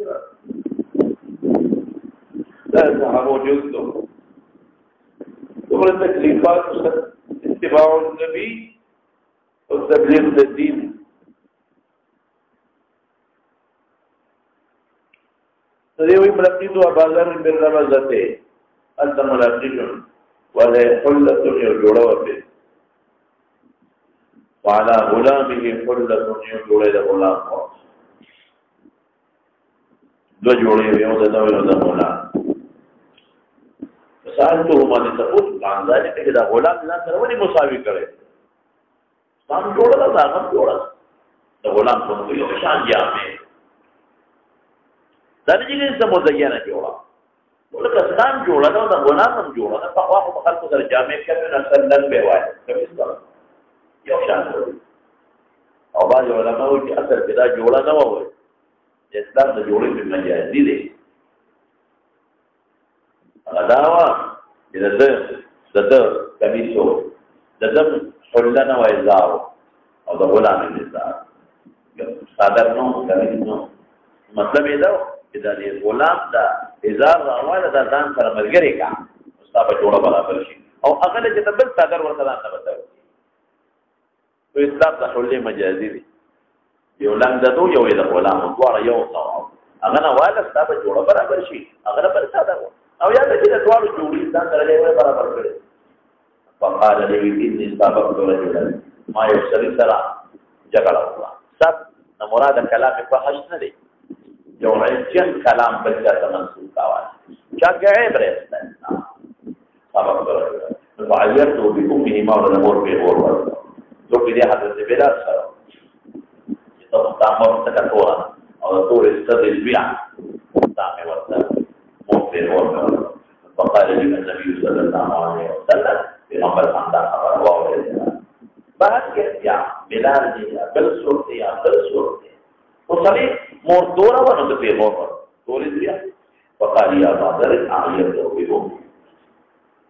ده صحابه جوړو ټول تکلیفات اتباع النبي او تبلیغ الدين تدوی ملقیدو ابازر بالرمزته انت ملقیدون وله حلة جوړه وته وعلى غلامه حلة جوړه د غلام دو جوړې یو د نوې د غلام سالته باندې تاسو باندې کې دا غلام نه سره مساوي کړي ستان جوړه دا هغه جوړه د غلام په یو شان جامې دا دې څه مزینه جوړه ولکه ستان جوړه دا غلام هم جوړه په خواخو خلکو سره جامې کې نه سندل به وای کمیس یو شان او باندې علماء چې اثر پیدا جوړه نه وای اسلام د جوړې په مجازي دي غداوا د کمیسو د حلنا و ازار او د غلام ازار صادر نو کمیس نو مطلب دا چې د غلام د ازار راواله د ځان سره ملګری کا مستابه جوړه برابر شي او هغه چې د بل صادر ورته نه بتاوي په اسلام د حلې مجازي دي یو لاندې یو د غلام دواړه یو څو هغه نه واله ستابه جوړه برابر شي هغه پر صادر او یا د دې دواړو جوړې ځان سره له برابر کړي فقال له دې ستابه جوړه ما یو سړي سره جګړه وکړه سب نه مراد کلام فحش نه دی یو عجن کلام بل څه منسوب کاوه چا کې برسته سبب ورته فعيرت بأمه ما ولا مور به اور ورته تو کې حضرت بلال سره تامر تکتورا او طور استدل بيع تامي ورطا مغفر ورطا فقال لي النبي صلى الله عليه وسلم بغمبر خاندان خبر واو بعد كيا بلال دي بل صورتي وصلي مور دورا ونو في غور طول الدنيا فقال يا بادر اعير له بهم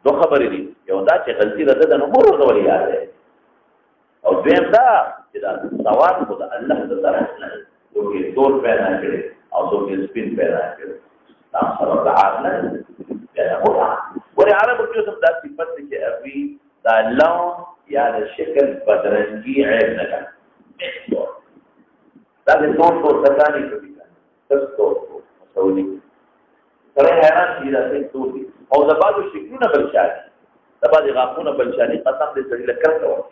دو خبر دي یو دا چې غلطي رده د نمبر ورته یاد ده او دیم دا چې دا ثواب خو د الله د طرف نه دوی تور پیدا کړي او دوی سپین پیدا کړي تاسو سره د عقل پیدا وکړه ورې عربو کې څه د صفات کې ابي دا لون یا د شکل بدرنګي عیب نه کړي دا د ټول څه کوي تاسو مسؤلین سره حیران دي دا څه کوي او د بعضو شکلونه بلشاني د بعضو غاښونه بلشاني قسم دې سړي لکه کوي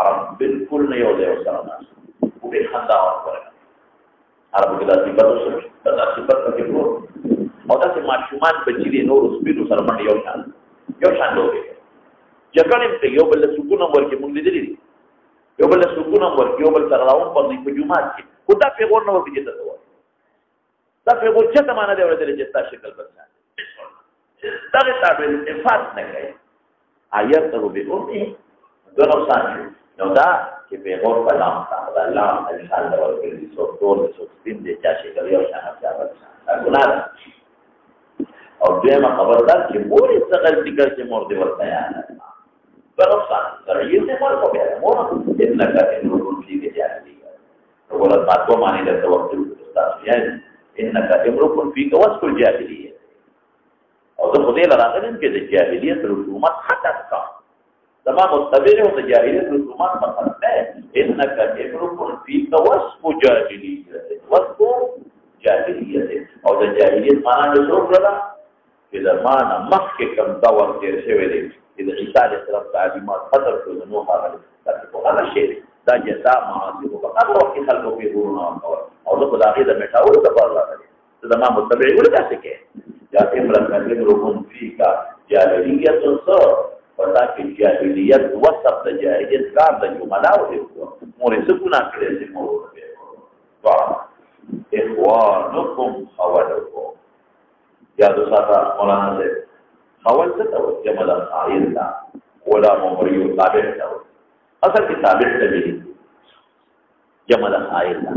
عرب بالکل نه یو دی سره نه او به خندا ورکړي عرب کې د صفات کې پروت او دا چې ماشومان بچی دي نور سپینو سره باندې یو شان دوی جګړې ته یو بل سکون ورکې مونږ لیدلې یو بل سکون ورکې یو بل سره راون په دې جمعات کې خدا پیغور نه ورته کېده دا پیغور چې ته معنا دی ورته چې تاسو شکل بدل دا ته تعبیر افات نه کوي آیت ته به وې دو نقصان نو دا چې پیغور په لام تعالی الله انسان له ورکې څو ټول څو سپین دي چې شکل یو شان ځای ګناه او دیمه خبردار چې مورې څه غلطي کوي چې مور دې ورته یاد برخصان سرعیت دې مور کو بیا مور انکه انورون دې جاهلی ولا باتو معنی د توکل استاد یعنی انکه امرکن فی وصف الجاهلیه او د خدای لراغلم کې د جاهلیت رسومات حتی کا تمام مستبر او د جاهلیت رسومات مطلب ده انکه امرکن فی وصف جاهلیه وصف جاهلیت او د جاهلیت معنی څه وکړه چې د معنا مخکې کم دور تیر شوی دی چې د عیسی علیه السلام تعلیمات قدر کړو نو هغه هغه شی دا جزاء معاصب په هغه وخت خلکو په ورونه او د خدای د میټاولو لپاره راغلی چې د ما متبع ورته څه کې یا امرک کلم رکن فیکا جاهلیت څه پتا کې جاهلیت وصف د جاهلیت کار د جملاو دی مورې څه ګناه کړې چې مور اخوانکم خوالکم یادو ساته مولانا سے خول څه ته وایي جمع د خائر دا غلام مریو تابع ته وایي اصل کې تابع ته ویلي جمع د خائر دا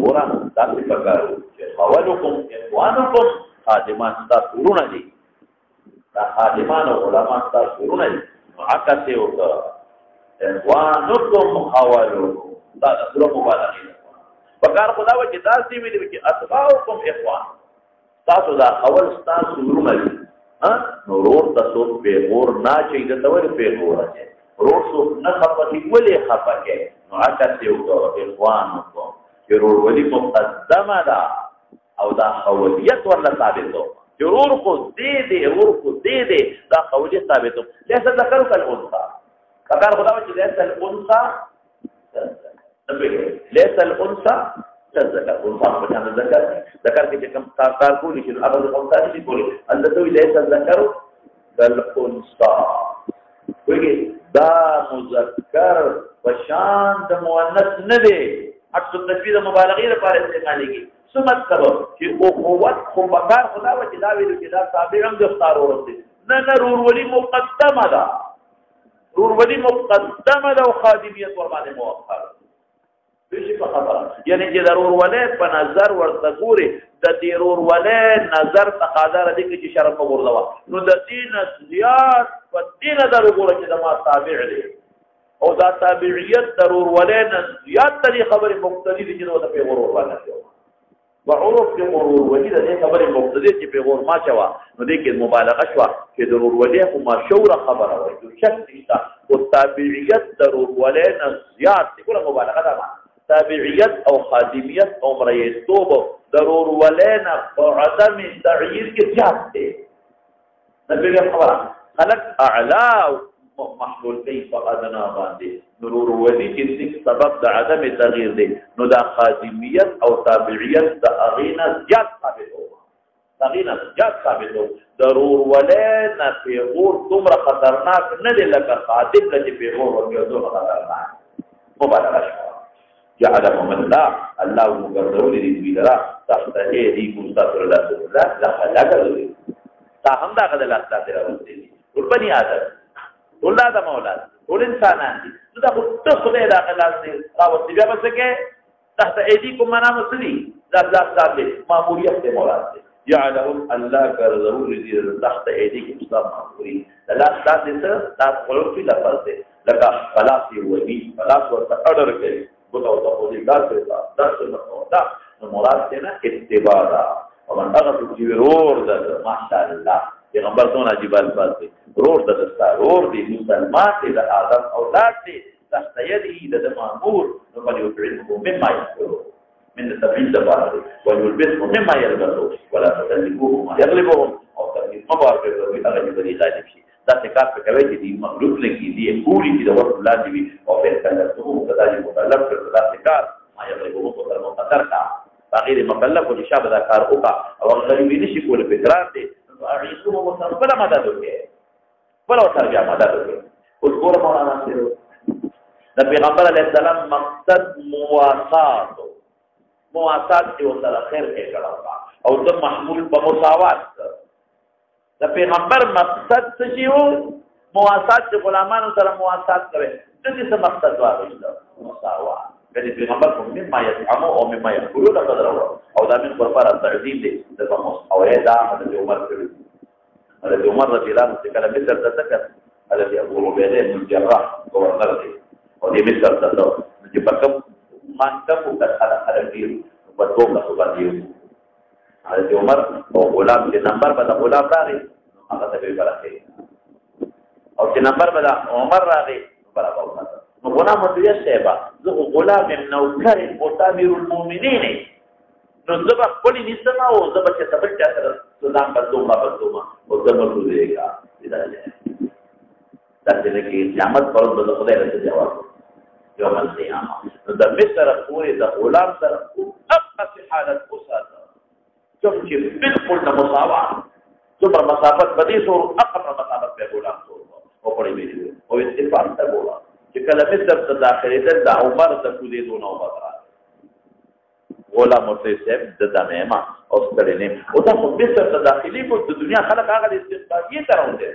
ګوره تاسو پکارو چې خولکم اخوانکم خادمان تاسو ورونه دي دا خادمان او علما تاسو ورونه دي عکس یې وکړه اخوانکم خولکم دا د مبالغه پکار خدا و چې تاسو ویلي چې اتباعکم اخوان تاسو دا اول تاسو ورونه دي نو ورور تاسو په ور نه چې د تور په ور راځي ورور څو نه خپتي ولې خپکه نو عکس یو اخوانکم چې ورور ولي مقدمه ده او دا خولیت ورله ثابتو ورور خو دې دا خولیت ثابتو ليس ذکر کل انثى فکر خدا چې ليس الانثى ليس الانثى ذکر انثى په ځان ذکر کې کوم کار کولی چې هغه د انثى نشي کولی البته ليس الذکر بالانثى وګي دا مذکر وشان د مؤنث نه دی حق التشبيه مبالغه لپاره استعمالېږي سمت سبب چې او قوت خو بکار خدا و چې دا ویلو چې دا تابع هم د اختار ورته نه رور ولی مقدمه ده او خادمیت ور باندې موافقه بشي په خبره یعنی چې ضرور ولې په نظر ورته ګوري د دې ضرور ولې نظر تقاضا لري چې شرط وګورلوا نو د دین زیات په دین درو ګوري چې د ما تابع دی او دا تابعیت ضرور ولې زیات تری خبره مقتدی دي چې د پیغور ورانه شو وعروف کې مرور ولې د خبره مقتدی چې پیغور ما چوا نو دې کې مبالغه شو چې ضرور ولې خو مشوره خبره وایي چې شک نشته او تابعیت ضرور ولې زیات دي کومه مبالغه ده تابعیت او خادمیت او مریتوب ضرور ولې او عدم تعیین کې زیات دي نبی خبره خلق اعلا محمول کیف ادنا باندې ضرور ولې چې سبب د عدم تغییر دی نو دا خادمیت او تابعیت د اغینا زیات ثابت هو ضرور ولې نه پیغور دومره خطرناک نه دی لکه خادم چې پیغور ورکړي خطرناک مبالغه جعلهم الله مقرر لدي لرا تحت ايدي مستغفر الله لا خلق له تا هم دا غد الله تعالی راوستي ټول بني ادم ټول ادم اولاد ټول انسانان دي دا ټول خدای دا خلاص دي راوستي بیا بس کې تحت ايدي کوم معنا مسلي ذات ثابت ماموريت دي مراد دي جعلهم الله قرر لدي تحت ايدي مستغفر ماموري لا ثابت دا ټول په لفظ دي لکه خلاص وي خلاص ورته اورder کوي او تقولي درس دا مراد دینا اتباع دا ومن اغفر جیرور دا ماشاء اللہ پیغمبر دون عجیب الفاظ دی رور دا دستا رور دی مسلمان دی دا آدم اولاد دی تحت یدی دا مامور ومن یطعمه مما یأکلون من تبعید دبارا دی ویلبسه مما یلبسون ولا تدلبوه ما یغلبهم او ترکیب مبارک روی اغجب دی غالب شي دا تکار په کوي چې دی مخلوق لګي دی پوری چې د وخت ولاندې وي او په کله ته کداجي مطلب کړ دا تکار ما یې په وګورو په مقدر کا تغیر مکلف او شابه دا کار وکا او غریبي نشي کول په ګران دي اعيذو مستقبل مدد وکړي بل او ترجمه مدد وکړي او ګور مولانا سره د پیغمبر علی السلام مقصد مواسات چې وسره خیر کې کړه او د محمول په مساوات د پیغمبر مقصد څه شیو مواسات چې غلامانو سره مواسات کوي د دې څه مقصد واغښته مساوات کله پیغمبر کوم ما یفهمو او مما یقولو د قدر او دا من پر تعظیم دي د موس او دا د عمر کړي د عمر رضی الله عنه کله مثل تذکر الذي ابو عبيده بن الجراح گورنر دی او دې مثل تاسو چې په کوم مانته په خلک دی په دوه څه باندې حضرت عمر او غلام چې نمبر به د غلام راغی هغه ته به برخه او چې نمبر به د عمر راغی برابر وکړه نو غلام دوی شیبا زه غلام نوکر او تامیر المؤمنین نو زبا خپل نسمه او زبا چې تبل چا سره سلام بدوما او زما ټولېګا دا چې قیامت پر ورځ خدای راځي جواب یوم القیامه نو د مصر پورې د غلام سره اقصى حالت وساته چې بالکل د مساوات څومره مسافت بدې سور اقرب مسافت به غلام سور او پړې ویلې او اتفاق ته غوړه چې کله مصر ته داخلي د عمر ته کوزي دونه وبره غلام ورته صاحب د دمه او ستړي نه او دا خو به څه داخلي کو د دنیا خلک هغه استقامت تراو دي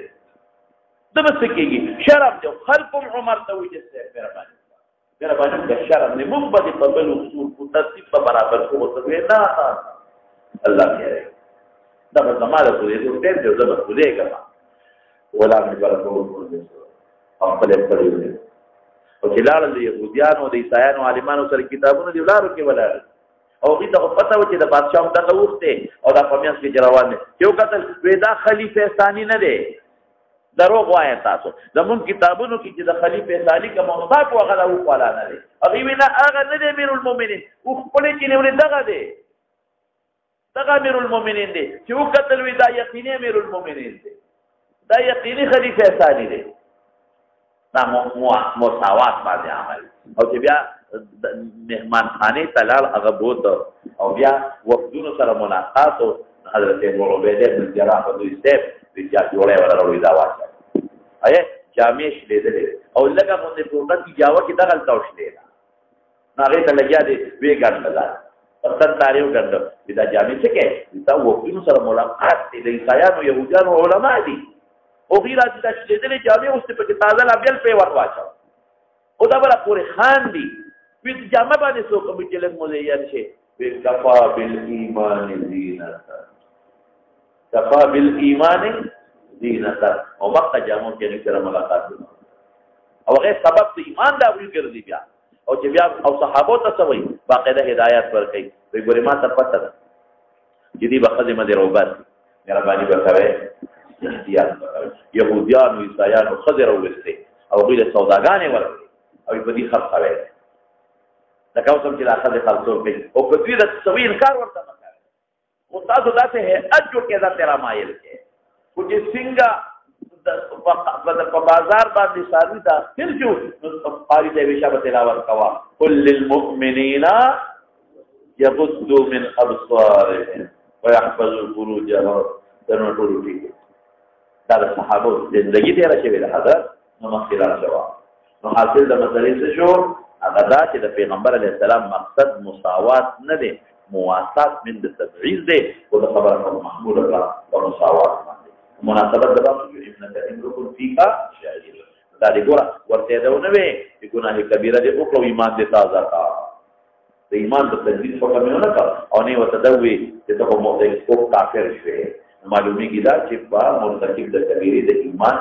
د بس کېږي شرم دی خلقم عمر ته وي چې مهرباني د شرم نه موږ به په بل اصول کو ترتیب په برابر کو ته نه الله دې دا په زماده کې د ډېر ډېر د بخولې کما ولا من برکو او خپل پړې او چې لاړل د يهوديانو د عیسایانو عالمانو سره کتابونه دی ولارو کې ولاړ او دې ته پته و چې د بادشاہ هم دغه وخته او د قومیت کې روان دي یو قتل ودا خلیفہ ثانی نه دی دروغ وایي تاسو زمون کتابونو کې چې د خلیفہ ثانی کوم مصاب وغلا و قالا نه دی هغه وینا هغه نه دی امیر المؤمنین او خپل کې نه دغه دی دغه امیر المؤمنین دی چې او قتل ودا یقیني امیر المؤمنین دی دا یقیني خلیفہ ثانی دی دا مساوات باندې عمل او چې بیا مهمان خانه تلال هغه بوت او بیا وفدونو سره ملاقات او حضرت ابو عبیده بن جراح په دوی سیب چې جوړه ولا وروي دا واچ اې جامع شلیدل او لکه باندې پروګرام کې جاوا کې دغه تاوشلې نه ته لګیا دی وی ګڼل دا تاریو ګڼل دا جامع څه کې دا وفدونو سره ملاقات دي د عیسایانو يهودانو علما دي او غیر راځي چې د دې جامع اوس په تازه لا بل په ور واچو او دا بل پورې خان دي په جامع باندې څوک کوم چې له مولین شي په کفا بالایمان زینت کفا بالایمان زینت او وخت جامع کې سره ملاقات او هغه سبب د ایمان دا وی ګرځي بیا او چې بیا او صحابه ته سوي باقاعده هدایت ورکړي وي ګوري ما ته پته ده چې دې بخدمه دې روبات مهرباني وکړئ احتیاط يهوديان وعيسایان خضر او وسته او غیر سوداګانې ورغلي او په دې خرڅوي دا کوم چې لا خدای خلصو کوي او په دې د سوي انکار ورته کوي او تاسو داسې هه اجو کې دا تیرا مایل کې او چې څنګه په بازار باندې ساروي دا ترجو قاری دې وشابه تلاوت کوا قل للمؤمنین يغضوا من ابصارهم ويحفظوا فروجهم دنو ټول دي دا د صحابه زندگی تیرا شوی ده حضرت نو مخیرات شوا نو حاصل د مسئلې څه شو هغه دا چې د پیغمبر علیه السلام مقصد مساوات نه دی مواسات من د تبعیض دی او د خبره محمود الله او مساوات باندې مناسبت د باندې ابن امرکم فیکا شاهد دا دی ګوره ورته دا نه وي چې ګناه کبیره دی او کو ایمان دی تازه کا د ایمان د تجدید په کومه نه کا او نه وته دا وي چې ته مو د کو کافر شوی معلومی کی دا چې با مرتکب د کبیره د ایمان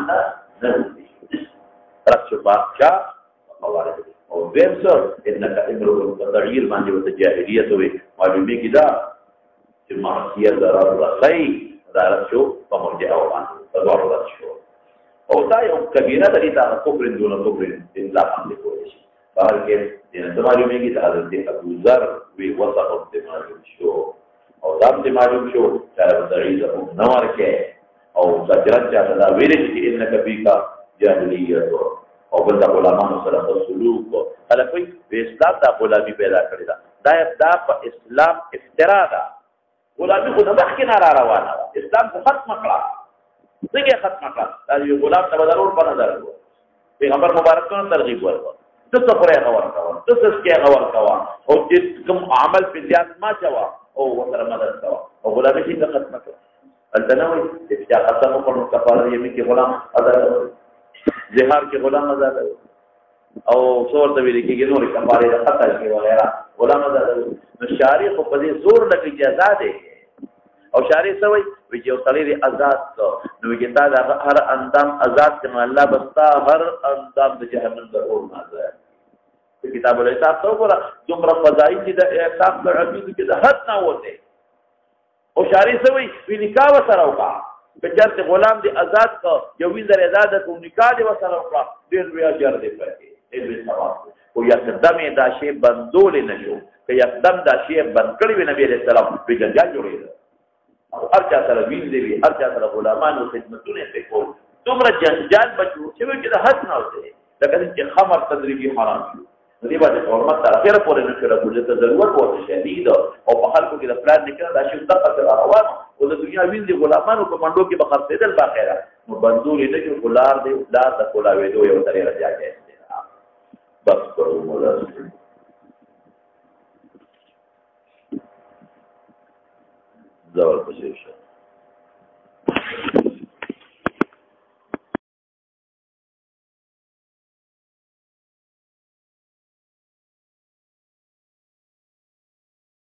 نه دي رخص بادشاہ حواله او ویسو انک امرو تغییر باندې وت جاهلیت وي معلومی کی دا چې معصیت ضرر رسي دا شو په مرجع او باندې ضرر شو او دا یو کبیره د دې تا کفر دون کفر الا باندې کوي شي بلکې د معلومی کی دا د ابو ذر وی وصف د معلوم شو او دام دې معلوم شو چې د ریزه نو ورکه او ځجرت چې دا ویل چې انک بیکا جاهلیت او بل د علماء سره سلوک هله کوئی په اسلام دا غلامی پیدا کړی دا په اسلام افترا ده غلامی خو د مخکې نه را روانه اسلام څخه ختم کړه څنګه ختم کړه دا یو غلام ته ضرور په نظر پیغمبر مبارک ته ترغیب ورکړ څه پرې غوړ کاوه څه څه غوړ کاوه او چې کوم عمل په ځان ما چوا او وسره مدد کوا او غلامي څنګه ختم کړه التنوي چې ختم کړو کفاره یې کې غلام آزاد زهار کې غلام آزاد او څور ته ویل کېږي نور کفاره د قتل کې وغیرہ غلام آزاد نو شارع په دې زور لکه چې آزاد او شارع سوي وی چې تلې آزاد نو کې تا هر اندام آزاد کړه الله بستا هر اندام د جهنم د اور نه آزاد کتاب الحساب تو ګره دومره فضایي چې د احساس د عبید کې د حد نه وته او شارع سوي وی نکاح سره وکړه په چرته غلام دی آزاد کو یو وینځر آزاد کو نکاح دی سره وکړه ډیر بیا جر دی پکې دې ثواب او یقدم دا شی بندول نه شو که یقدم دا شی بند کړی وی نبی رسول الله په جنجال جوړېده او هر چا سره وین دی هر چا سره غلامان او خدمتونه په کول دومره جنجال بچو چې د حد نه وته لکه چې خمر تدریجي حرام شو دې باندې حرمت تر اخره پورې نه کړه د ضرورت وته شدید او په خلکو کې د پلان نکړه د شي د قطر روان او د دنیا وین دي غلامانو په منډو کې به خرڅېدل باخره نو بندول نه چې غلار دی غلار د کولاوي دوه یو طریقه راځي بس کړو مولا زور پسې شه